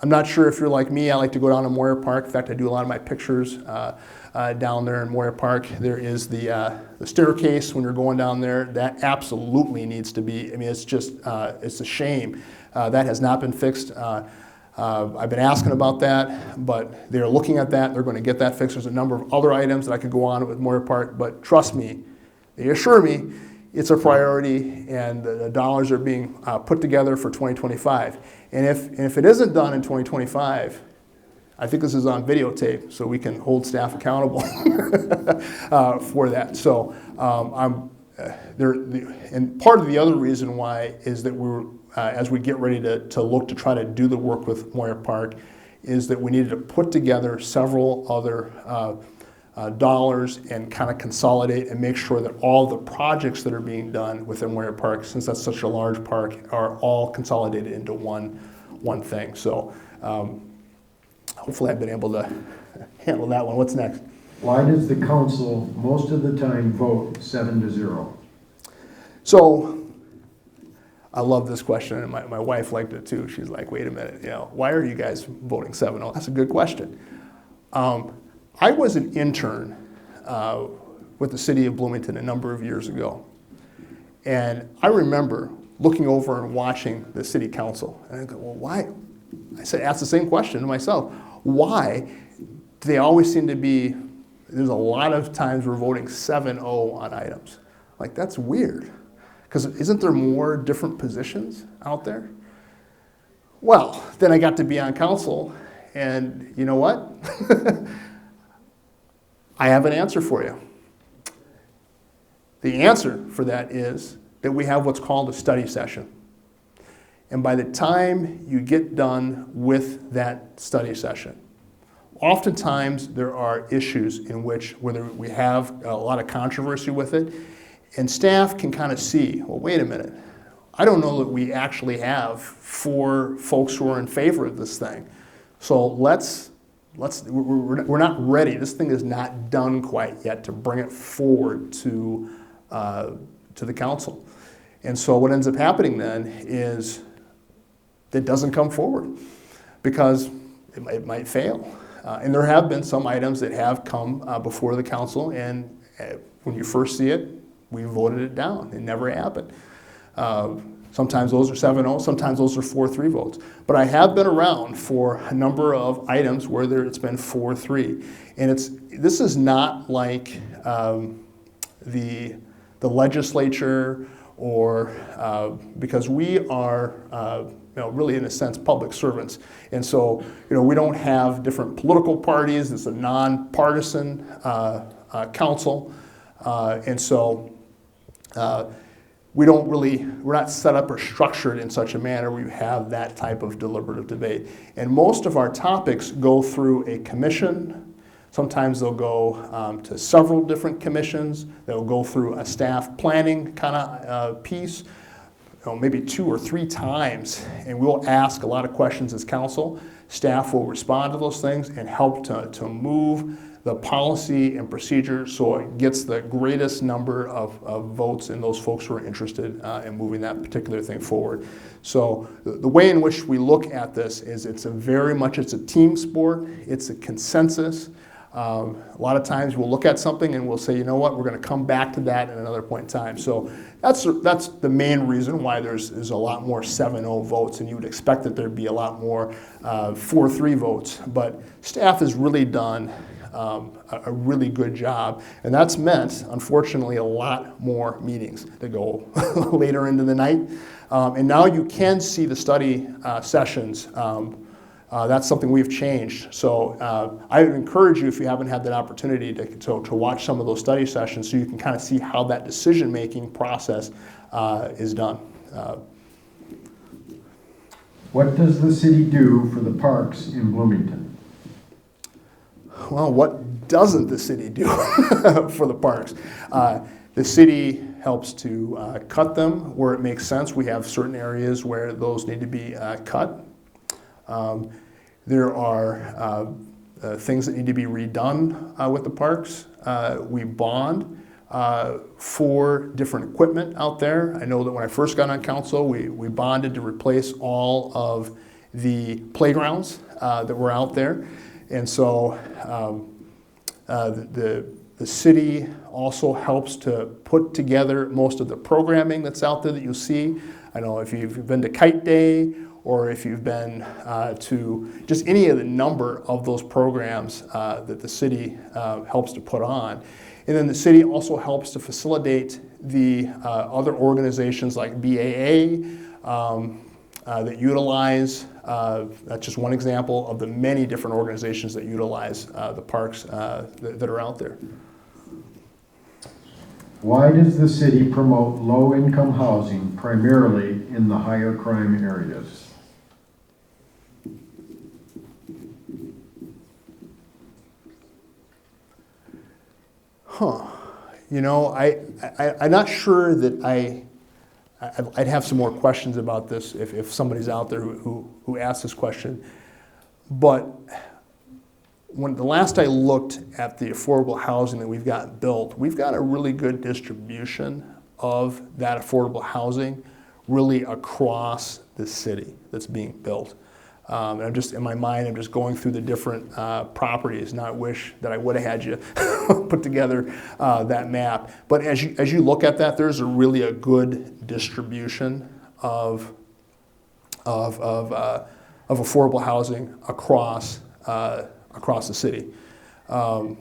I'm not sure if you're like me, I like to go down to Moyer Park. In fact, I do a lot of my pictures down there in Moyer Park. There is the staircase when you're going down there. That absolutely needs to be, I mean, it's just, it's a shame. That has not been fixed. I've been asking about that, but they're looking at that. They're going to get that fixed. There's a number of other items that I could go on with Moyer Park, but trust me, they assure me it's a priority, and the dollars are being put together for 2025. And if it isn't done in 2025, I think this is on videotape, so we can hold staff accountable for that. So and part of the other reason why is that we're, as we get ready to look to try to do the work with Moyer Park, is that we needed to put together several other dollars and kind of consolidate and make sure that all the projects that are being done within Moyer Park, since that's such a large park, are all consolidated into one thing. So hopefully I've been able to handle that one. What's next? Why does the council most of the time vote 7-0? So I love this question, and my wife liked it too. She's like, wait a minute, why are you guys voting 7-0? That's a good question. I was an intern with the city of Bloomington a number of years ago. And I remember looking over and watching the city council. And I go, well, why? Asked the same question to myself. Why do they always seem to be, there's a lot of times we're voting 7-0 on items. Like, that's weird. Because isn't there more different positions out there? Well, then I got to be on council, and you know what? I have an answer for you. The answer for that is that we have what's called a study session. And by the time you get done with that study session, oftentimes there are issues in which whether we have a lot of controversy with it, and staff can kind of see, well, wait a minute, I don't know that we actually have 4 folks who are in favor of this thing. So we're not ready. This thing is not done quite yet to bring it forward to the council. And so what ends up happening then is it doesn't come forward because it might fail. And there have been some items that have come before the council, and when you first see it, we voted it down. It never happened. Sometimes those are 7-0, sometimes those are 4-3 votes. But I have been around for a number of items where it's been 4-3. And this is not like the legislature or because we are really in a sense public servants. And so we don't have different political parties. It's a nonpartisan council. And so we're not set up or structured in such a manner where you have that type of deliberative debate. And most of our topics go through a commission. Sometimes they'll go to several different commissions. They'll go through a staff planning kind of piece, maybe 2 or 3 times. And we'll ask a lot of questions as council. Staff will respond to those things and help to move the policy and procedure so it gets the greatest number of votes in those folks who are interested in moving that particular thing forward. So the way in which we look at this is it's a team sport, it's a consensus. A lot of times we'll look at something and we'll say, you know what, we're going to come back to that at another point in time. So that's the main reason why there's a lot more 7-0 votes, and you would expect that there'd be a lot more 4-3 votes. But staff has really done a really good job, and that's meant, unfortunately, a lot more meetings that go later into the night. And now you can see the study sessions. That's something we've changed. So I would encourage you, if you haven't had that opportunity, to watch some of those study sessions so you can kind of see how that decision-making process is done. What does the city do for the parks in Bloomington? Well, what doesn't the city do for the parks? The city helps to cut them where it makes sense. We have certain areas where those need to be cut. There are things that need to be redone with the parks. We bond for different equipment out there. I know that when I first got on council, we bonded to replace all of the playgrounds that were out there. And so the city also helps to put together most of the programming that's out there that you'll see. I know if you've been to Kite Day, or if you've been to just any of the number of those programs that the city helps to put on. And then the city also helps to facilitate the other organizations like BAA that utilize, that's just one example of the many different organizations that utilize the parks that are out there. Why does the city promote low-income housing primarily in the higher crime areas? You know, I'm not sure that I'd have some more questions about this if somebody's out there who asks this question. But when the last I looked at the affordable housing that we've got built, we've got a really good distribution of that affordable housing really across the city that's being built. And I'm just, in my mind, I'm just going through the different properties, and I wish that I would have had you put together that map. But as you look at that, there's really a good distribution of affordable housing across the city. And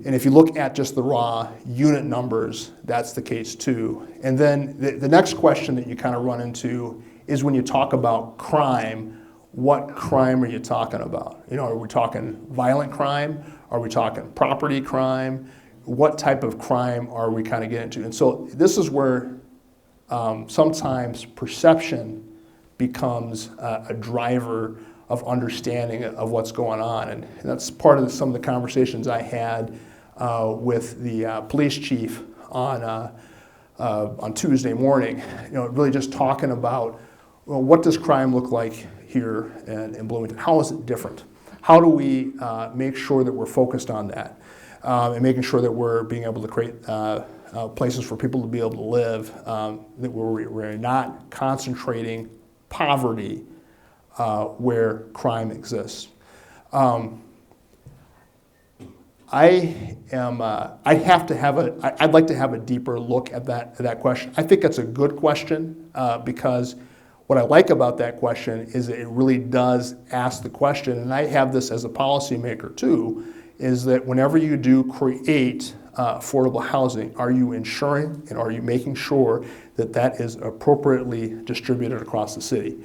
if you look at just the raw unit numbers, that's the case too. And then the next question that you kind of run into is when you talk about crime, what crime are you talking about? You know, are we talking violent crime? Are we talking property crime? What type of crime are we kind of getting into? And so this is where sometimes perception becomes a driver of understanding of what's going on. And that's part of some of the conversations I had with the police chief on Tuesday morning. You know, really just talking about, well, what does crime look like here in Bloomington? How is it different? How do we make sure that we're focused on that and making sure that we're being able to create places for people to be able to live, that we're not concentrating poverty where crime exists. I'd like to have a deeper look at that question. I think it's a good question because what I like about that question is that it really does ask the question, and I have this as a policymaker too, is that whenever you do create affordable housing, are you ensuring and are you making sure that that is appropriately distributed across the city?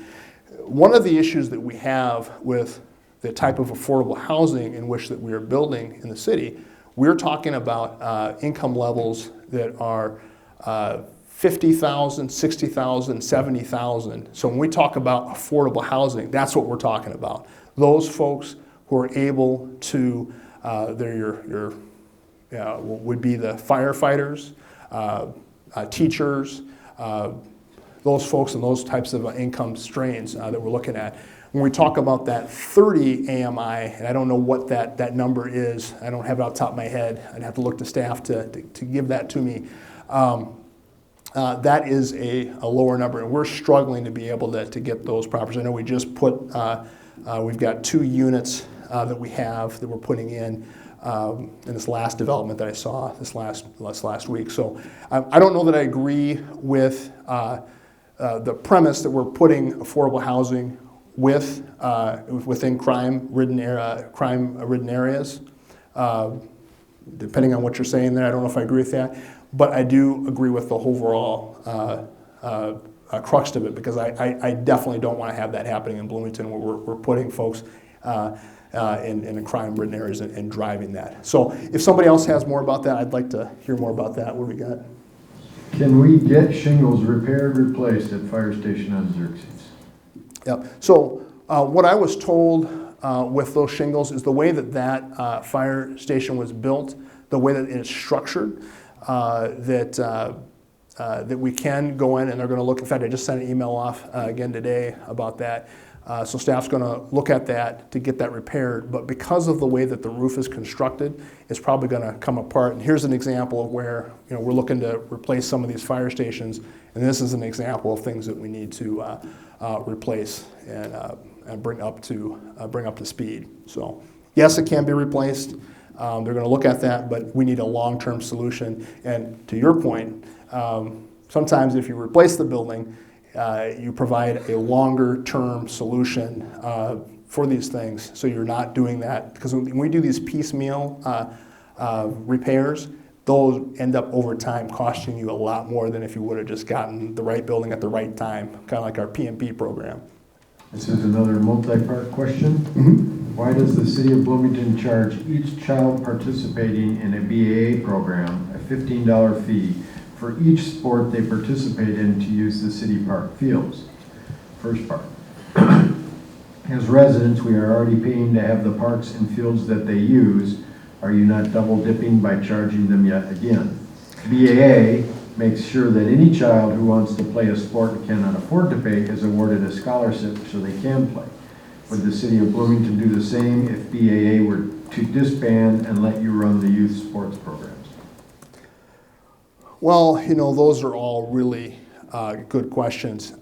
One of the issues that we have with the type of affordable housing in which that we are building in the city, we're talking about income levels that are $50,000, $60,000, $70,000. So when we talk about affordable housing, that's what we're talking about. Those folks who are able to, they're would be the firefighters, teachers, those folks and those types of income strains that we're looking at. When we talk about that 30 AMI, and I don't know what that number is, I don't have it off the top of my head, I'd have to look to staff to give that to me. That is a lower number, and we're struggling to be able to get those properties. I know we just put, we've got 2 units that we have that we're putting in this last development that I saw this last week. So I don't know that I agree with the premise that we're putting affordable housing within crime-ridden areas. Depending on what you're saying there, I don't know if I agree with that. But I do agree with the overall crux of it, because I definitely don't want to have that happening in Bloomington, where we're putting folks in crime-ridden areas and driving that. So if somebody else has more about that, I'd like to hear more about that. What do we got? Can we get shingles repaired, replaced at Fire Station on Xerxes? Yep. So what I was told with those shingles is the way that that fire station was built, the way that it's structured, that we can go in and they're going to look. In fact, I just sent an email off again today about that. So staff's going to look at that to get that repaired. But because of the way that the roof is constructed, it's probably going to come apart. And here's an example of where we're looking to replace some of these fire stations. And this is an example of things that we need to replace and bring up to speed. So yes, it can be replaced. They're going to look at that, but we need a long-term solution. And to your point, sometimes if you replace the building, you provide a longer-term solution for these things, so you're not doing that. Because when we do these piecemeal repairs, those end up over time costing you a lot more than if you would have just gotten the right building at the right time, kind of like our PMP program. This is another multi-part question. Why does the city of Bloomington charge each child participating in a BAA program a $15 fee for each sport they participate in to use the city park fields? First part. As residents, we are already paying to have the parks and fields that they use. Are you not double dipping by charging them yet again? BAA makes sure that any child who wants to play a sport and cannot afford to pay is awarded a scholarship so they can play. Would the city of Bloomington do the same if BAA were to disband and let you run the youth sports programs? Well, those are all really good questions.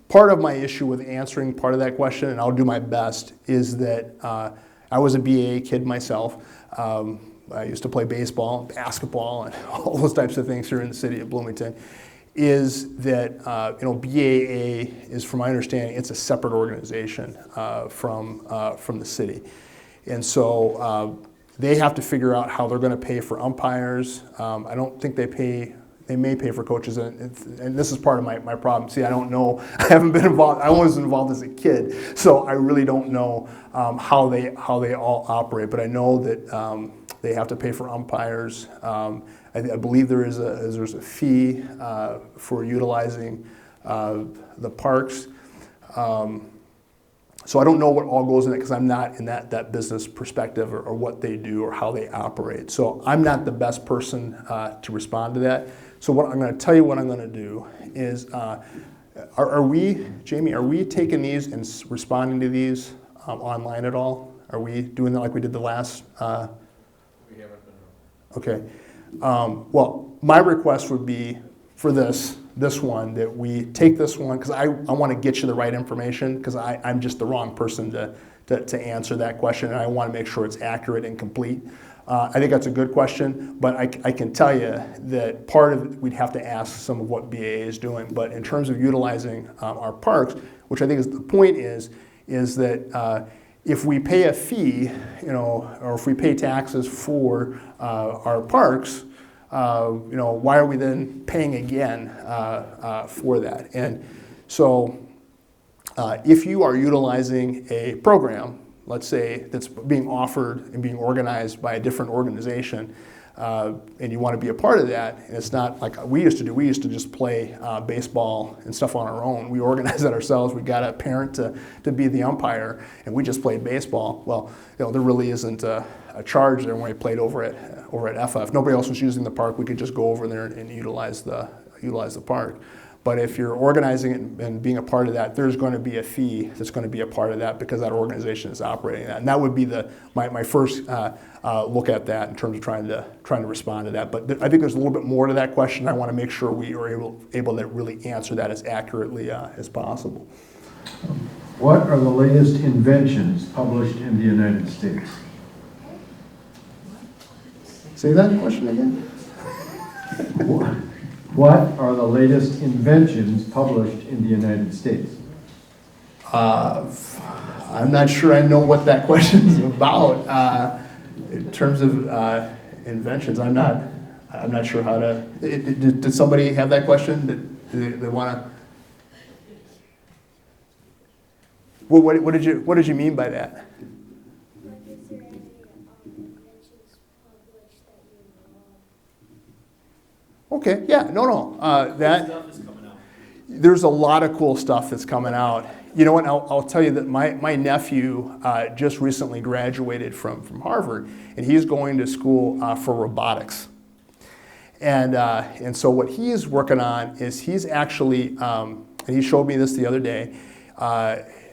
Part of my issue with answering part of that question, and I'll do my best, is that I was a BAA kid myself. I used to play baseball, basketball, and all those types of things here in the city of Bloomington. Is that BAA is, from my understanding, it's a separate organization from the city, and so they have to figure out how they're going to pay for umpires. I don't think they pay. They may pay for coaches, and this is part of my problem. See, I don't know. I haven't been involved. I was involved as a kid, so I really don't know how they all operate. But I know that they have to pay for umpires. I believe there's a fee for utilizing the parks. So I don't know what all goes in it because I'm not in that business perspective or what they do or how they operate. So I'm not the best person to respond to that. So what I'm going to tell you what I'm going to do is, are we, Jamie, are we taking these and responding to these online at all? Are we doing that like we did the last? We haven't been. Okay. Well, my request would be for this one, that we take this one, because I want to get you the right information, because I'm just the wrong person to answer that question, and I want to make sure it's accurate and complete. I think that's a good question, but I can tell you that part of it, we'd have to ask some of what BAA is doing. But in terms of utilizing our parks, which I think is the point is that if we pay a fee, or if we pay taxes for our parks, why are we then paying again for that? And so if you are utilizing a program, let's say, that's being offered and being organized by a different organization, and you want to be a part of that, and it's not like we used to do. We used to just play baseball and stuff on our own. We organized that ourselves. We got a parent to be the umpire, and we just played baseball. Well, there really isn't a charge there when we played over at FF. If nobody else was using the park, we could just go over there and utilize the park. But if you're organizing it and being a part of that, there's going to be a fee that's going to be a part of that because that organization is operating that. And that would be my first look at that in terms of trying to respond to that. But I think there's a little bit more to that question. I want to make sure we are able to really answer that as accurately as possible. What are the latest inventions published in the United States? Say that question again. What are the latest inventions published in the United States? I'm not sure I know what that question is about. In terms of inventions, I'm not sure how to. Did somebody have that question? Did they want to? Well, what did you mean by that? Okay, yeah, no. That stuff is coming out. There's a lot of cool stuff that's coming out, You know what, I'll tell you that my nephew just recently graduated from Harvard, and he's going to school for robotics. And so what he's working on is he's actually, and he showed me this the other day,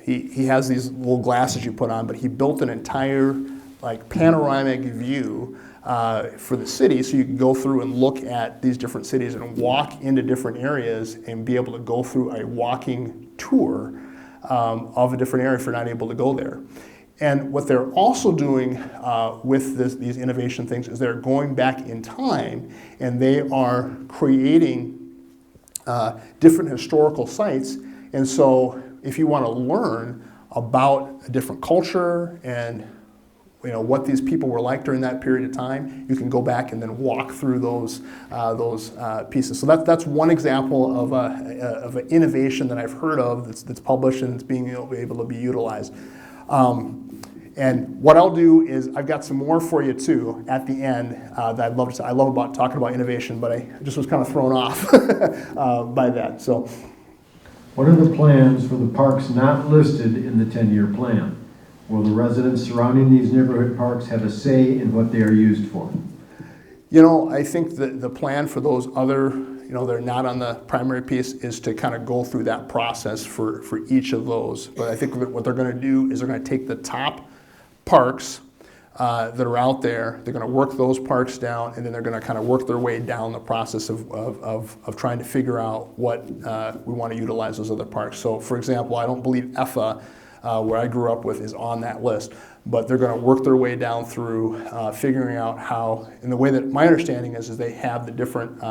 he has these little glasses you put on, but he built an entire like panoramic view for the city, so you can go through and look at these different cities and walk into different areas and be able to go through a walking tour of a different area if you're not able to go there. And what they're also doing with these innovation things is they're going back in time and they are creating different historical sites. And so if you want to learn about a different culture and what these people were like during that period of time, you can go back and then walk through those pieces. So that's one example of an innovation that I've heard of that's published and it's being able to be utilized. And what I'll do is I've got some more for you too at the end that I'd love to say. I love about talking about innovation, but I just was kind of thrown off by that. So, what are the plans for the parks not listed in the 10-year plan? Will the residents surrounding these neighborhood parks have a say in what they are used for? I think that the plan for those other, they're not on the primary piece, is to kind of go through that process for each of those. But I think that what they're going to do is they're going to take the top parks that are out there, they're going to work those parks down, and then they're going to kind of work their way down the process of trying to figure out what we want to utilize those other parks. So, for example, I don't believe EFA, where I grew up with, is on that list, but they're going to work their way down through figuring out how, and the way that my understanding is they have the different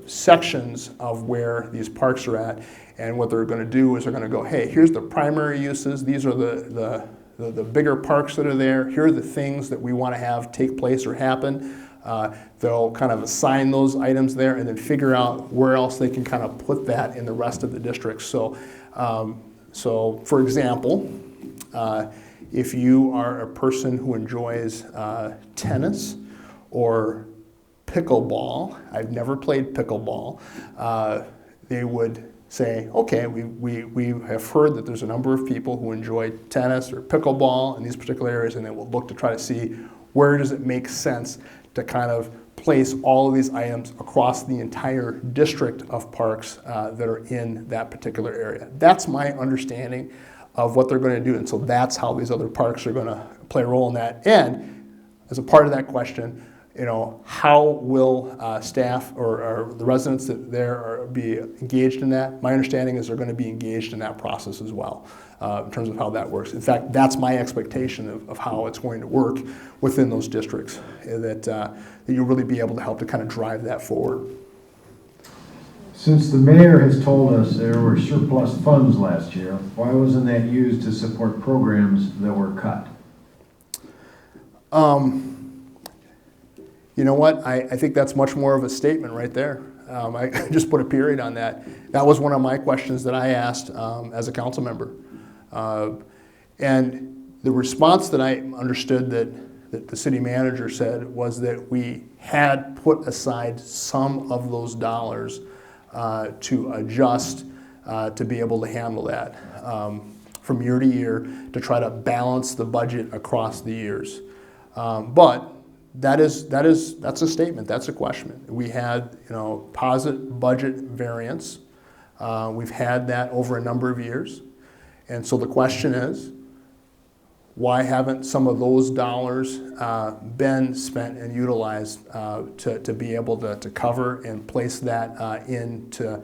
sections of where these parks are at, and what they're going to do is they're going to go, hey, here's the primary uses, these are the bigger parks that are there, here are the things that we want to have take place or happen. They'll kind of assign those items there and then figure out where else they can kind of put that in the rest of the districts. So, for example, if you are a person who enjoys tennis or pickleball, I've never played pickleball, they would say, okay, we have heard that there's a number of people who enjoy tennis or pickleball in these particular areas, and they will look to try to see where does it make sense to kind of place all of these items across the entire district of parks that are in that particular area. That's my understanding of what they're going to do, and so that's how these other parks are going to play a role in that. And as a part of that question, how will staff or the residents that there are be engaged in that? My understanding is they're going to be engaged in that process as well, in terms of how that works. In fact, that's my expectation of how it's going to work within those districts, that you'll really be able to help to kind of drive that forward. Since the mayor has told us there were surplus funds last year, why wasn't that used to support programs that were cut? You know what? I think that's much more of a statement right there. I just put a period on that. That was one of my questions that I asked as a council member. And the response that I understood that the city manager said was that we had put aside some of those dollars to adjust to be able to handle that from year to year to try to balance the budget across the years. But that's a statement. That's a question. We had positive budget variance. We've had that over a number of years, and so the question is, why haven't some of those dollars been spent and utilized to be able to cover and place that in to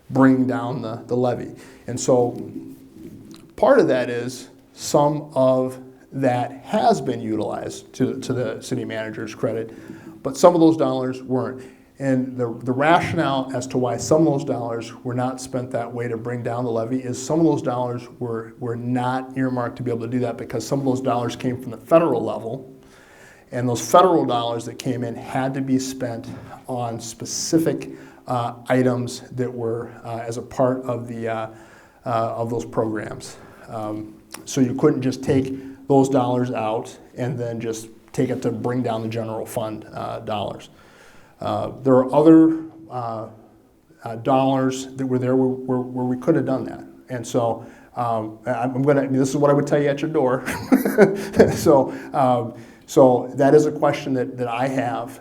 bring down the levy? And so part of that is some of that has been utilized to the city manager's credit, but some of those dollars weren't. And the rationale as to why some of those dollars were not spent that way to bring down the levy is some of those dollars were not earmarked to be able to do that, because some of those dollars came from the federal level, and those federal dollars that came in had to be spent on specific items that were as a part of those programs. So you couldn't just take those dollars out and then just take it to bring down the general fund dollars. There are other dollars that were there where we could have done that. And so This is what I would tell you at your door. So that is a question that I have,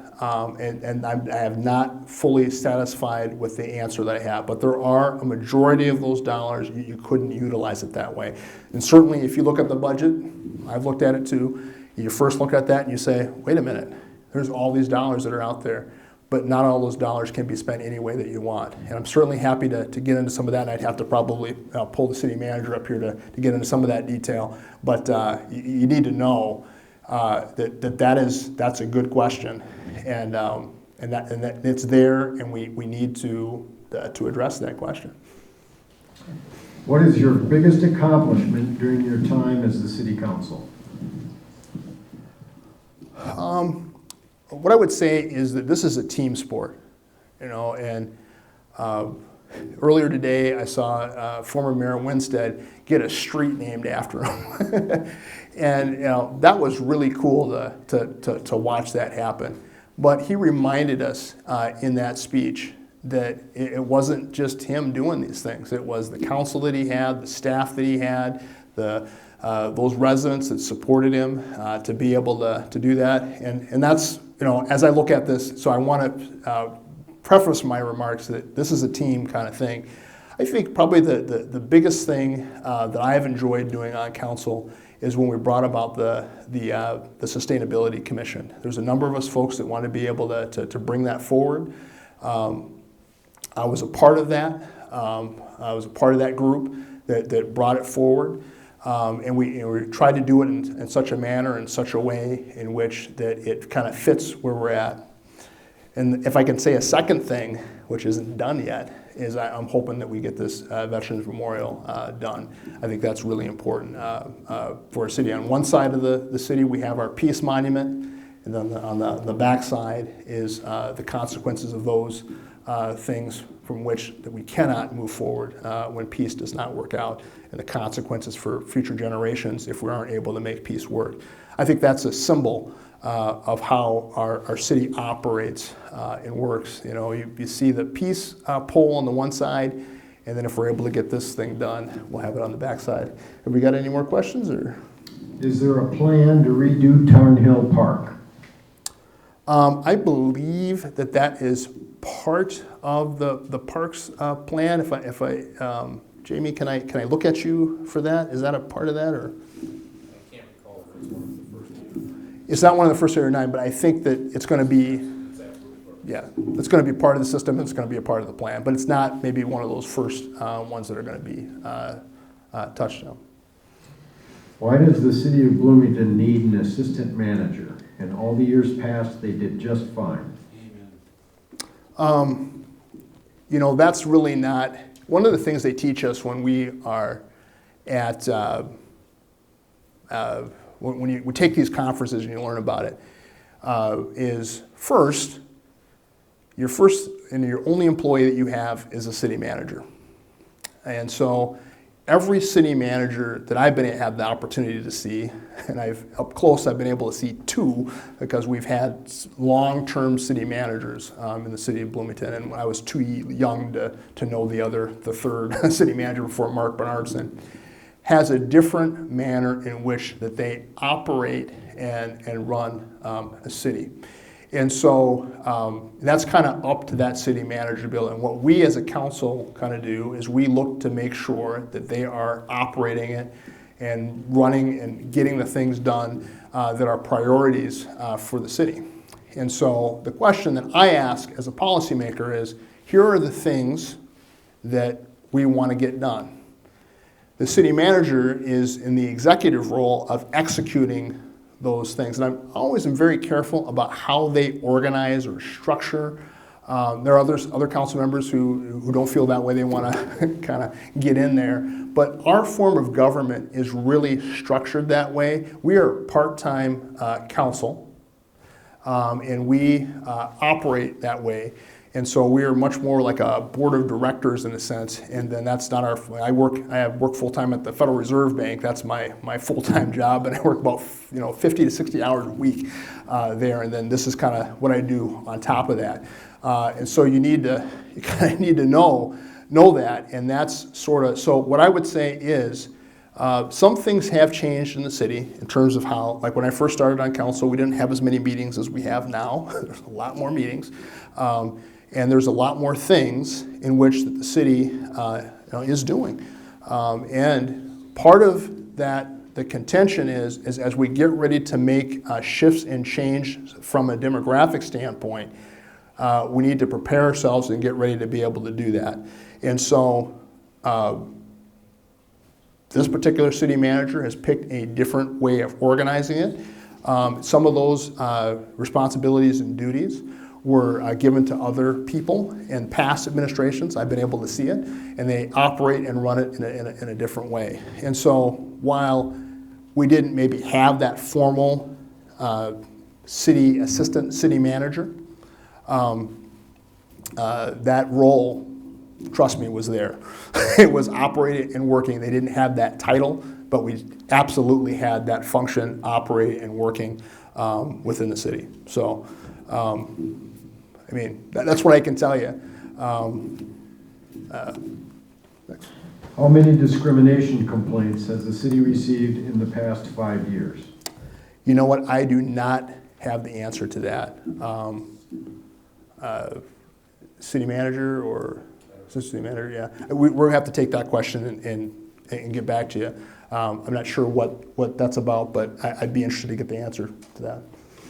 and I have not fully satisfied with the answer that I have. But there are a majority of those dollars you couldn't utilize it that way. And certainly if you look at the budget, I've looked at it too, you first look at that and you say, wait a minute, there's all these dollars that are out there, but not all those dollars can be spent any way that you want. And I'm certainly happy to get into some of that, and I'd have to probably pull the city manager up here to get into some of that detail. But you need to know that's a good question, and that it's there, and we need to address that question. What is your biggest accomplishment during your time as the city council? What I would say is that this is a team sport, and earlier today I saw former Mayor Winstead get a street named after him. And that was really cool to watch that happen. But he reminded us in that speech that it wasn't just him doing these things. It was the council that he had, the staff that he had, those residents that supported him to be able to do that. And that's, as I look at this, so I want to preface my remarks that this is a team kind of thing. I think probably the biggest thing that I've enjoyed doing on council is when we brought about the Sustainability Commission. There's a number of us folks that want to be able to bring that forward. I was a part of that. I was a part of that group that brought it forward. And we tried to do it in such a manner, in such a way in which that it kind of fits where we're at. And if I can say a second thing, which isn't done yet, is I'm hoping that we get this Veterans Memorial done. I think that's really important for our city. On one side of the city, we have our Peace Monument, and then on the back side is the consequences of those things from which that we cannot move forward when peace does not work out, and the consequences for future generations if we aren't able to make peace work. I think that's a symbol of how our city operates and works. You see the peace pole on the one side, and then if we're able to get this thing done, we'll have it on the back side. Have we got any more questions? Or is there a plan to redo Townhill Park? I believe that is part of the parks plan. If I Jamie, can I look at you for that? Is that a part of that, or? I can't recall if it's one of the first two. It's not one of the first 8 or 9, but I think that it's going to be, it's going to be part of the system. It's going to be a part of the plan, but it's not maybe one of those first ones that are going to be touched on. Why does the city of Bloomington need an assistant manager? In all the years past, they did just fine. That's really not, one of the things they teach us when we are at, when we take these conferences and you learn about it, is first, your first and your only employee that you have is a city manager. And so every city manager that I've had the opportunity to see, and up close I've been able to see 2 because we've had long-term city managers in the city of Bloomington, and I was too young to know the third city manager before Mark Bernardson, has a different manner in which that they operate and run a city. And so that's kind of up to that city manager to build. And what we as a council kind of do is we look to make sure that they are operating it and running and getting the things done that are priorities for the city. And so the question that I ask as a policymaker is, here are the things that we want to get done. The city manager is in the executive role of executing those things. And I'm always very careful about how they organize or structure. There are other council members who don't feel that way. They want to kind of get in there. But our form of government is really structured that way. We are part-time council, and we operate that way. And so we are much more like a board of directors in a sense, and then that's not our, I have worked full-time at the Federal Reserve Bank. That's my full-time job, and I work about 50 to 60 hours a week there, and then this is kind of what I do on top of that. And so you kind of need to know that, and that's sort of, so what I would say is Some things have changed in the city in terms of how, like when I first started on council, we didn't have as many meetings as we have now. There's a lot more meetings. And there's a lot more things in which that the city is doing. And part of that, the contention is as we get ready to make shifts and change from a demographic standpoint, we need to prepare ourselves and get ready to be able to do that. And so this particular city manager has picked a different way of organizing it. Some of those responsibilities and duties were given to other people in past administrations. I've been able to see it, and they operate and run it in a different way. And so while we didn't maybe have that formal city assistant, city manager, that role, trust me, was there. It was operating and working. They didn't have that title, but we absolutely had that function operating and working within the city. So, I mean, that's what I can tell you. How many discrimination complaints has the city received in the past 5 years? You know what? I do not have the answer to that. City manager or assistant city manager, yeah. We're gonna have to take that question and get back to you. I'm not sure what that's about, but I'd be interested to get the answer to that.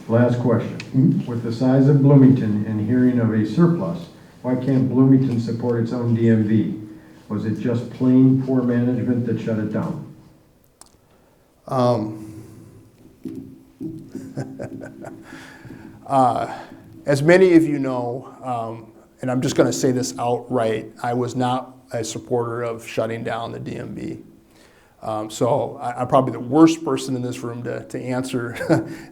Last question. With the size of Bloomington and hearing of a surplus, why can't Bloomington support its own DMV? Was it just plain poor management that shut it down? As many of you know, and I'm just going to say this outright, I was not a supporter of shutting down the DMV. So I'm probably the worst person in this room to answer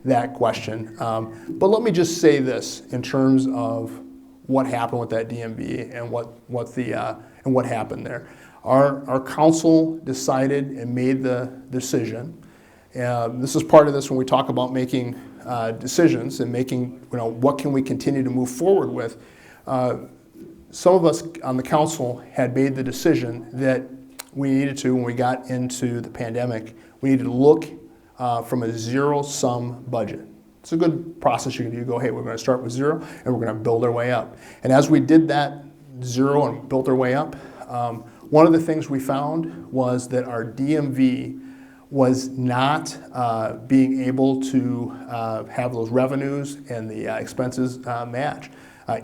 that question. But let me just say this in terms of what happened with that DMV and what happened there. Our council decided and made the decision. This is part of this when we talk about making decisions and making, what can we continue to move forward with. Some of us on the council had made the decision that we needed to, when we got into the pandemic, we needed to look from a zero-sum budget. It's a good process you can do. You go, hey, we're going to start with zero, and we're going to build our way up. And as we did that zero and built our way up, one of the things we found was that our DMV was not being able to have those revenues and the expenses match.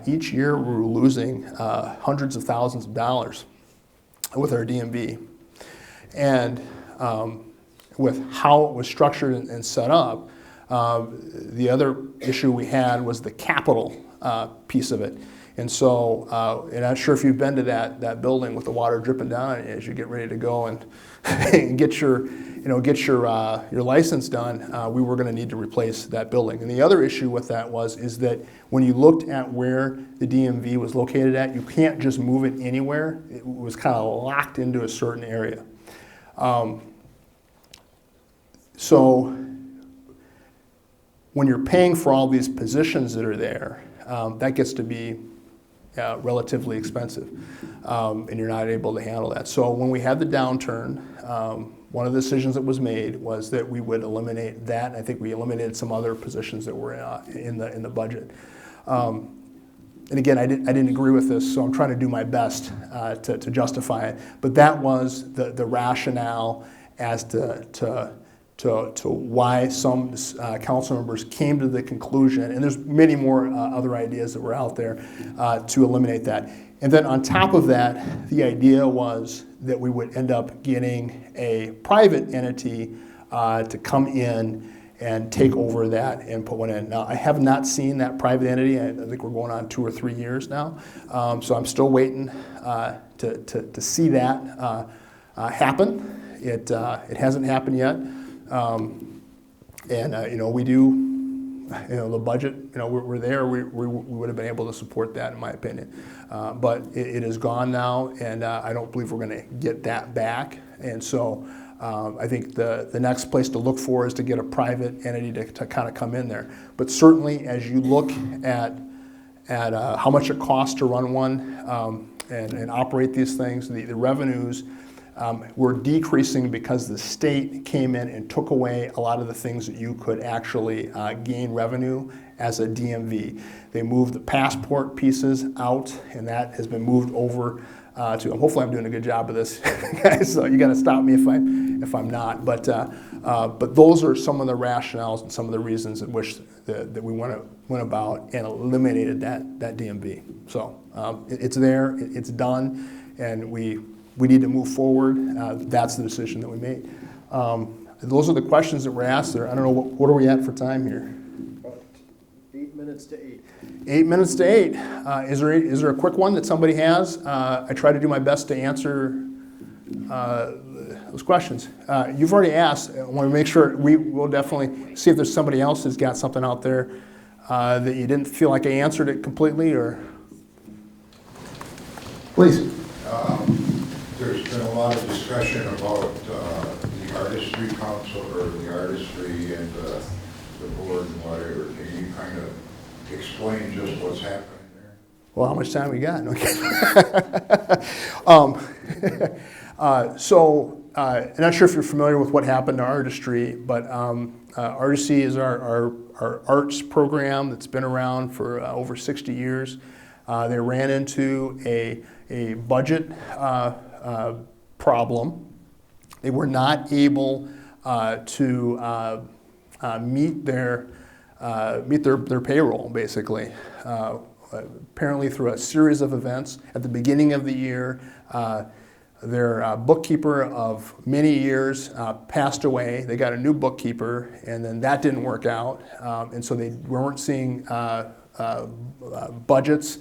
Each year we were losing hundreds of thousands of dollars with our DMV. And with how it was structured and set up, the other issue we had was the capital piece of it. And so, and I'm not sure if you've been to that building with the water dripping down as you get ready to go and get your license done. We were going to need to replace that building. And the other issue with that is that when you looked at where the DMV was located at, you can't just move it anywhere. It was kind of locked into a certain area. So when you're paying for all these positions that are there, that gets to be relatively expensive, and you're not able to handle that. So when we had the downturn, one of the decisions that was made was that we would eliminate that, and I think we eliminated some other positions that were in the budget. And again, I didn't agree with this, so I'm trying to do my best to justify it. But that was the rationale as to why some council members came to the conclusion, and there's many more other ideas that were out there, to eliminate that. And then on top of that, the idea was that we would end up getting a private entity to come in and take over that and put one in. Now, I have not seen that private entity. I think we're going on 2 or 3 years now. So I'm still waiting to see that happen. It hasn't happened yet. We do, the budget, we're there, we would have been able to support that, in my opinion. But it is gone now, and I don't believe we're going to get that back. And so I think the next place to look for is to get a private entity to kind of come in there. But certainly, as you look at how much it costs to run one and operate these things, the revenues we're decreasing because the state came in and took away a lot of the things that you could actually gain revenue as a DMV. They moved the passport pieces out, and that has been moved over to, hopefully I'm doing a good job of this, guys, so you gotta stop me if I'm not, but those are some of the rationales and some of the reasons in which that we went about and eliminated that DMV. So it's there, it's done, and we need to move forward. That's the decision that we made. Those are the questions that were asked there. I don't know, what are we at for time here? 8 minutes to 8. 8 minutes to 8. Is there a quick one that somebody has? I try to do my best to answer those questions. You've already asked. I want to make sure we will definitely see if there's somebody else who's got something out there that you didn't feel like I answered it completely, or please. There's been a lot of discussion about the artistry council or the artistry and the board and whatever. Can you kind of explain just what's happening there? Well, how much time we got? Okay. I'm not sure if you're familiar with what happened to artistry, but artistry is our arts program that's been around for over 60 years. They ran into a budget problem. They were not able to meet their payroll, basically. Apparently through a series of events at the beginning of the year, their bookkeeper of many years passed away. They got a new bookkeeper, and then that didn't work out, and so they weren't seeing budgets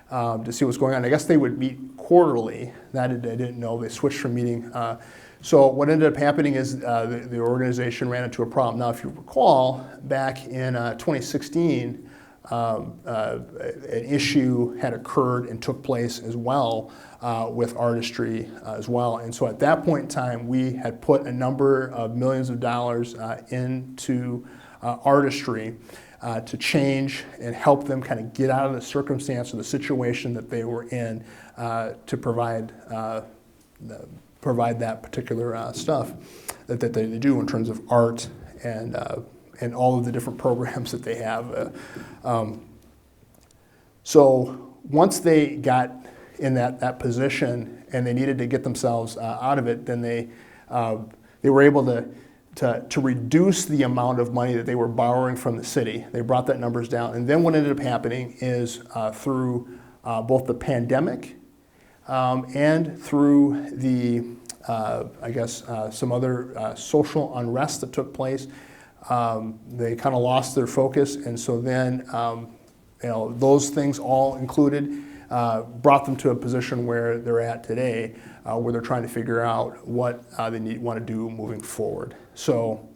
to see what's going on. I guess they would meet quarterly. That I didn't know. They switched from meeting. So what ended up happening is the organization ran into a problem. Now, if you recall, back in 2016, an issue had occurred and took place as well with artistry as well. And so at that point in time, we had put a number of millions of dollars into artistry to change and help them kind of get out of the circumstance or the situation that they were in to provide that particular stuff that they do in terms of art and all of the different programs that they have. So once they got in that position and they needed to get themselves out of it, then they were able to reduce the amount of money that they were borrowing from the city. They brought that numbers down. And then what ended up happening is through both the pandemic and through the, some other social unrest that took place, they kind of lost their focus. And so then, those things all included brought them to a position where they're at today, where they're trying to figure out what they want to do moving forward. So,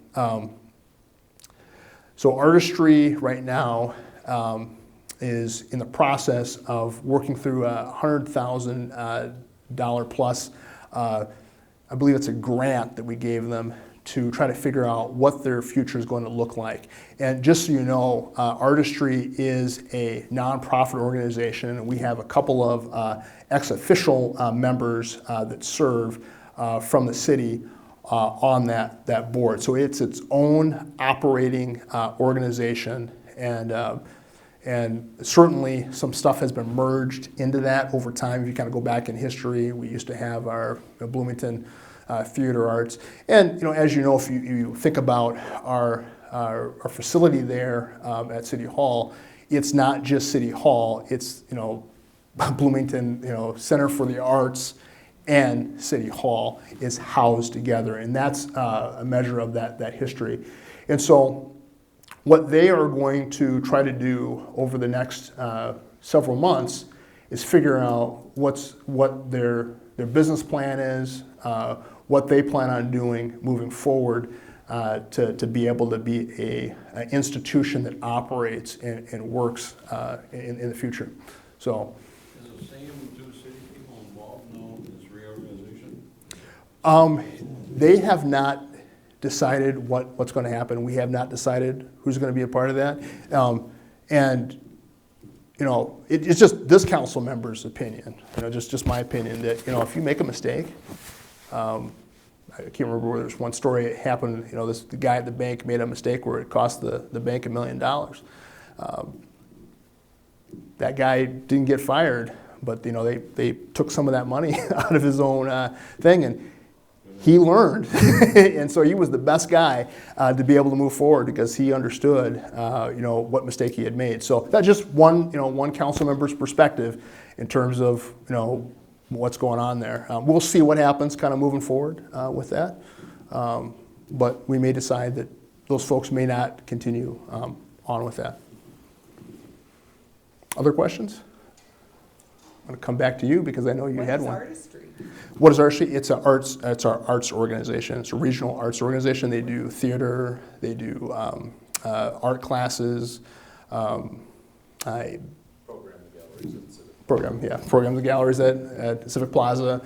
artistry right now is in the process of working through a $100,000 plus, I believe it's a grant that we gave them to try to figure out what their future is going to look like. And just so you know, artistry is a nonprofit organization, and we have a couple of ex-official members that serve from the city on that board. So it's its own operating organization, and certainly some stuff has been merged into that over time. If you kind of go back in history, we used to have our Bloomington theater arts, and as you know, if you think about our facility there at City Hall, it's not just City Hall. It's Bloomington Center for the Arts and City Hall is housed together, and that's a measure of that history. And so what they are going to try to do over the next several months is figure out what their business plan is, what they plan on doing moving forward to be able to be an institution that operates and works in the future. So. Is the same two city people involved now in this reorganization? They have not decided what's going to happen. We have not decided who's going to be a part of that. It's just this council member's opinion, just my opinion, that if you make a mistake, I can't remember where there's one story it happened, the guy at the bank made a mistake where it cost the bank $1 million. That guy didn't get fired, but they took some of that money out of his own thing, and he learned. And so he was the best guy to be able to move forward because he understood what mistake he had made. So that's just one council member's perspective in terms of what's going on there. We'll see what happens kind of moving forward with that. But we may decide that those folks may not continue on with that. Other questions? I'm going to come back to you because I know you had one. What is artistry? What is artistry? It's our arts organization. It's a regional arts organization. They do theater. They do art classes. Program the galleries at Civic Plaza.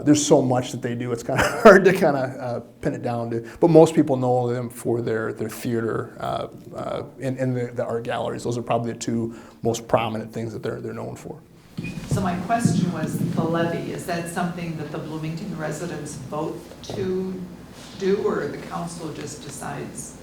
There's so much that they do, it's kind of hard to kind of pin it down to. But most people know them for their theater and the art galleries. Those are probably the two most prominent things that they're known for. So my question was the levy. Is that something that the Bloomington residents vote to do, or the council just decides?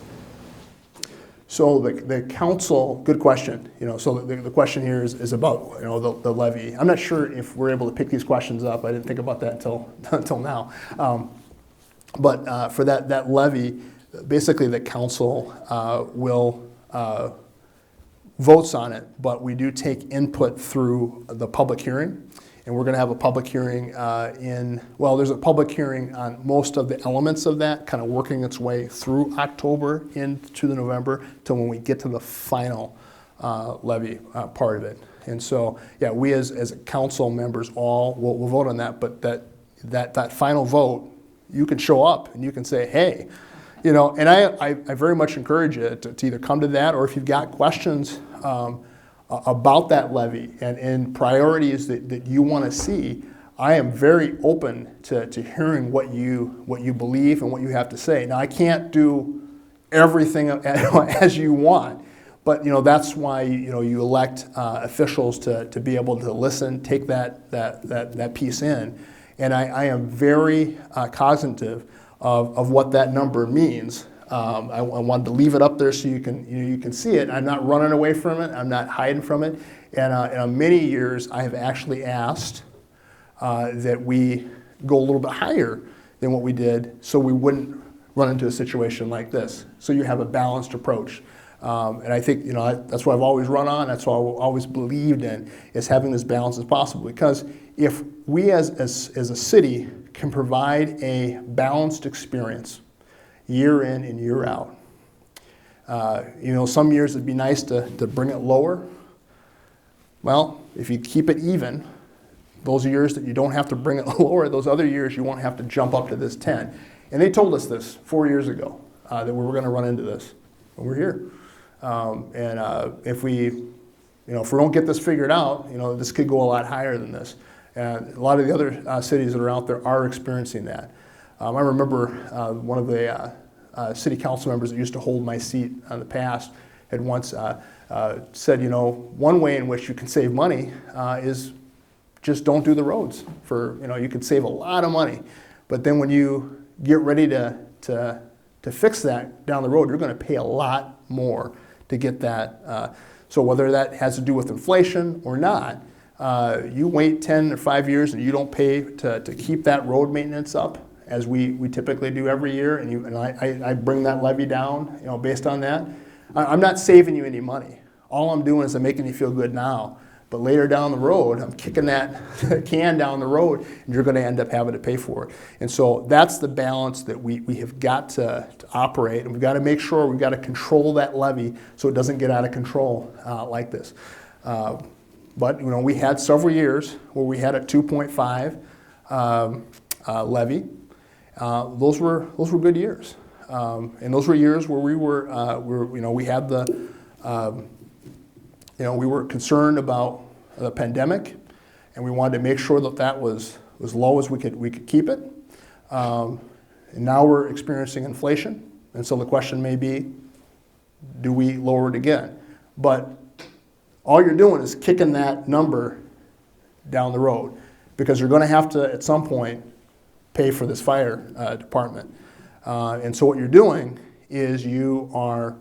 So the council, good question. So the question here is about the levy. I'm not sure if we're able to pick these questions up. I didn't think about that until now. But for that levy, basically the council will votes on it, but we do take input through the public hearing. And we're going to have a public hearing there's a public hearing on most of the elements of that, kind of working its way through October into the November till when we get to the final levy part of it. And so, yeah, we as council members will vote on that, but that final vote, you can show up and you can say, hey, and I very much encourage you to either come to that, or if you've got questions about that levy and priorities that you want to see, I am very open to hearing what you believe and what you have to say. Now, I can't do everything as you want, but that's why you elect officials to be able to listen, take that piece in, and I am very cognizant of what that number means. I wanted to leave it up there so you can see it. I'm not running away from it. I'm not hiding from it. And in many years, I have actually asked that we go a little bit higher than what we did, so we wouldn't run into a situation like this. So you have a balanced approach. And I think that's what I've always run on. That's what I've always believed in, is having this balance as possible. Because if we as a city can provide a balanced experience year in and year out. Some years it'd be nice to bring it lower. Well, if you keep it even, those years that you don't have to bring it lower, those other years you won't have to jump up to this 10. And they told us this 4 years ago, that we were going to run into this. And we're here. If we don't get this figured out, this could go a lot higher than this. And a lot of the other cities that are out there are experiencing that. I remember one of the city council members that used to hold my seat in the past had once said, one way in which you can save money is just don't do the roads. You can save a lot of money, but then when you get ready to fix that down the road, you're going to pay a lot more to get that. So whether that has to do with inflation or not, you wait 10 or 5 years and you don't pay to keep that road maintenance up, as we typically do every year, and I bring that levy down, based on that. I'm not saving you any money. All I'm doing is I'm making you feel good now, but later down the road, I'm kicking that can down the road, and you're going to end up having to pay for it. And so that's the balance that we have got to operate, and we've got to make sure we've got to control that levy so it doesn't get out of control like this. But we had several years where we had a 2.5 levy. Those were good years, and those were years where we were concerned about the pandemic, and we wanted to make sure that was as low as we could keep it. And now we're experiencing inflation, and so the question may be, do we lower it again? But all you're doing is kicking that number down the road, because you're going to have to at some point pay for this fire department. And so what you're doing is you are,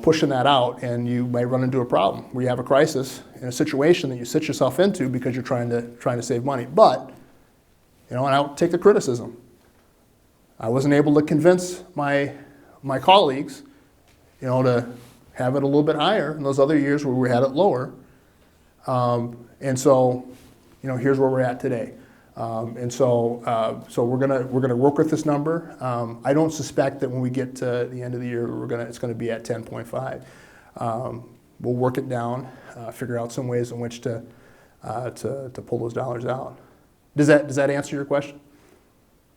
pushing that out, and you may run into a problem where you have a crisis in a situation that you sit yourself into because you're trying to save money. But, and I'll take the criticism. I wasn't able to convince my colleagues, to have it a little bit higher in those other years where we had it lower. And so, here's where we're at today. So we're gonna work with this number. I don't suspect that when we get to the end of the year, it's gonna be at 10.5. We'll work it down, figure out some ways in which to pull those dollars out. Does that answer your question?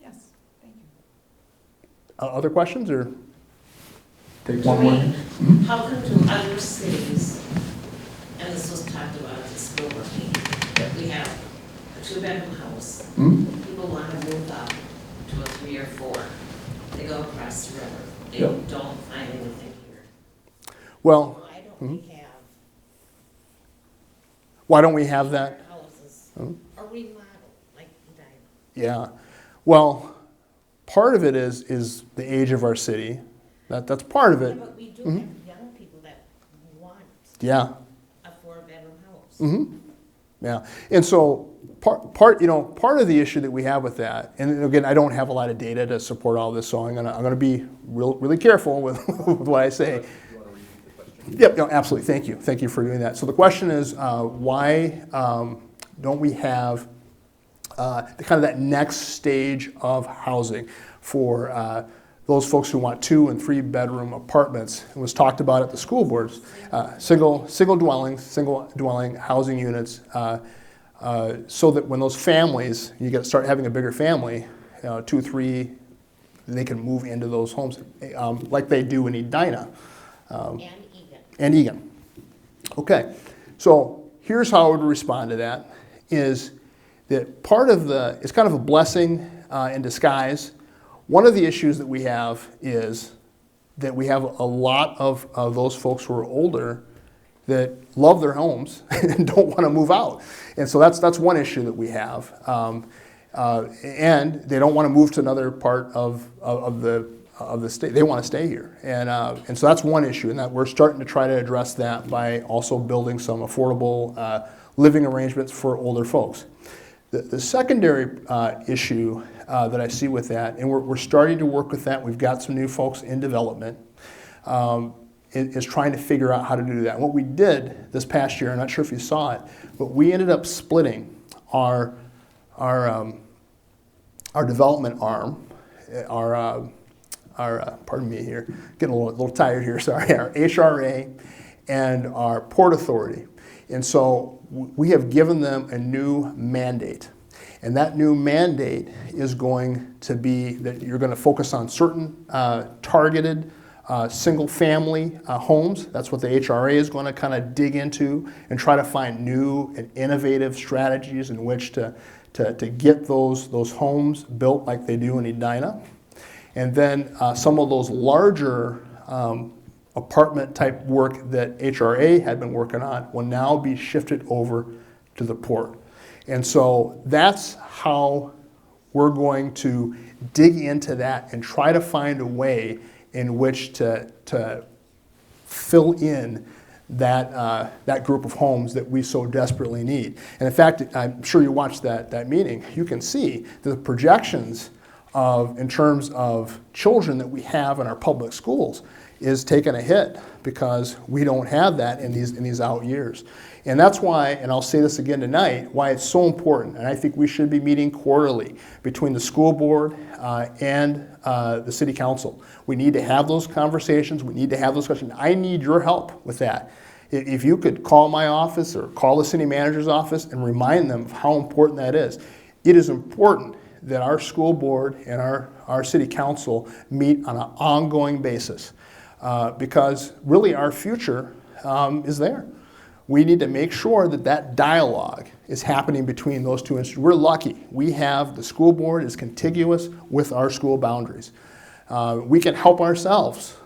Yes, thank you. Other questions, or? Take one more. Dwayne, how come to other cities, and this was talked about at the school board meeting, that we have a 2-bedroom house, people want to move up to a 3 or 4, they go across the river, they Yep. don't find anything here. Well, Why don't we have why don't we have that? houses or remodel like Edina? Yeah. Well, part of it is the age of our city. That's part of Yeah, it. but we do have young people that want Yeah. a 4-bedroom house. Mm-hmm. Yeah. And so part of the issue that we have with that, and again, I don't have a lot of data to support all this, so I'm gonna be really careful with, with what I say. You want to repeat the question? Yep, no, absolutely. Thank you for doing that. So the question is, why don't we have kind of that next stage of housing for those folks who want 2- and 3-bedroom apartments? It was talked about at the school boards, single dwelling housing units, so that when those families, you start having a bigger family, 2, 3, they can move into those homes like they do in Edina. And Egan. Okay, so here's how I would respond to that, is that part of it's kind of a blessing in disguise. One of the issues that we have is that we have a lot of those folks who are older that love their homes and don't want to move out. And so that's one issue that we have. And they don't want to move to another part of the state. They want to stay here. And so that's one issue, and that we're starting to try to address that by also building some affordable living arrangements for older folks. The secondary issue that I see with that, and we're starting to work with that, we've got some new folks in development, is trying to figure out how to do that. And what we did this past year, I'm not sure if you saw it, but we ended up splitting our development arm, pardon me here, getting a little tired here, sorry, our HRA and our Port Authority. And so we have given them a new mandate. And that new mandate is going to be that you're going to focus on certain targeted single-family homes. That's what the HRA is going to kind of dig into and try to find new and innovative strategies in which to get those homes built like they do in Edina. And then some of those larger apartment type work that HRA had been working on will now be shifted over to the port. And so that's how we're going to dig into that and try to find a way in which to fill in that group of homes that we so desperately need. And in fact, I'm sure you watched that meeting. You can see the projections in terms of children that we have in our public schools is taking a hit because we don't have that in these out years. And that's why, and I'll say this again tonight, why it's so important, and I think we should be meeting quarterly between the school board and the city council. We need to have those conversations, we need to have those questions. I need your help with that. If you could call my office or call the city manager's office and remind them of how important that is. It is important that our school board and our city council meet on an ongoing basis because really our future is there. We need to make sure that dialogue is happening between those two institutions. We're lucky. We have the school board is contiguous with our school boundaries. We can help ourselves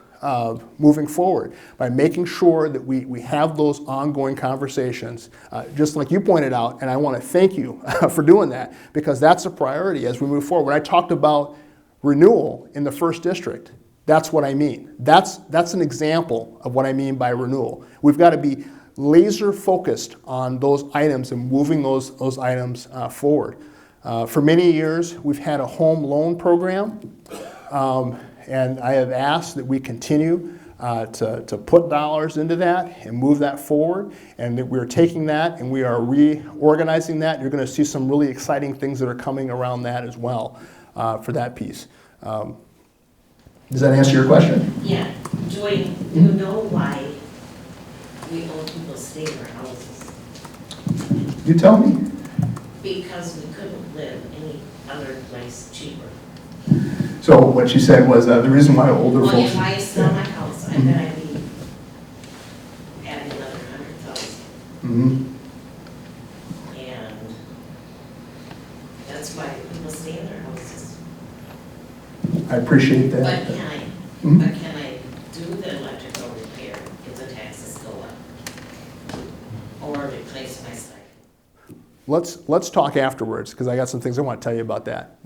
moving forward by making sure that we have those ongoing conversations, just like you pointed out, and I want to thank you for doing that, because that's a priority as we move forward. When I talked about renewal in the 1st District, that's what I mean. That's an example of what I mean by renewal. We've got to be laser focused on those items and moving those items forward. For many years, we've had a home loan program, and I have asked that we continue to put dollars into that and move that forward, and that we're taking that and we are reorganizing that. You're going to see some really exciting things that are coming around that as well for that piece. Does that answer your question? Yeah, Dwayne, do you know why we old people stay in our houses? You tell me. Because we couldn't live any other place cheaper. So what she said was the reason why older Well, folks. if I sell my house, I bet I'd be adding another 100,000. Mhm. And that's why people stay in their houses. I appreciate But that. can I do the electrical repair if the taxes go up? Or replace my stipend? Let's talk afterwards, because I got some things I want to tell you about that.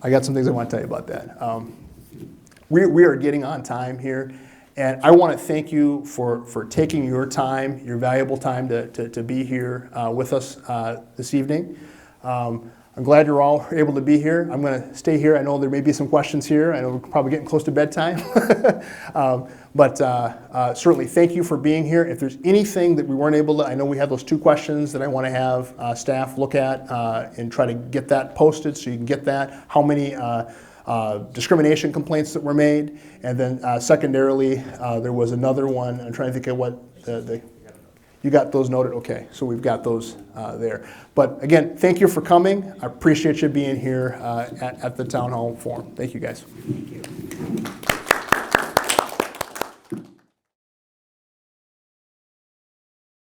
We are getting on time here, and I want to thank you for taking your time, your valuable time to be here with us this evening. I'm glad you're all able to be here. I'm going to stay here. I know there may be some questions here. I know we're probably getting close to bedtime. But certainly thank you for being here. If there's anything that we weren't able to, I know we had those 2 questions that I want to have staff look at and try to get that posted so you can get that. How many discrimination complaints that were made. And then secondarily, there was another one. I'm trying to think of what you got those noted? Okay, so we've got those there. But again, thank you for coming. I appreciate you being here at the Town Hall Forum. Thank you, guys. Thank you.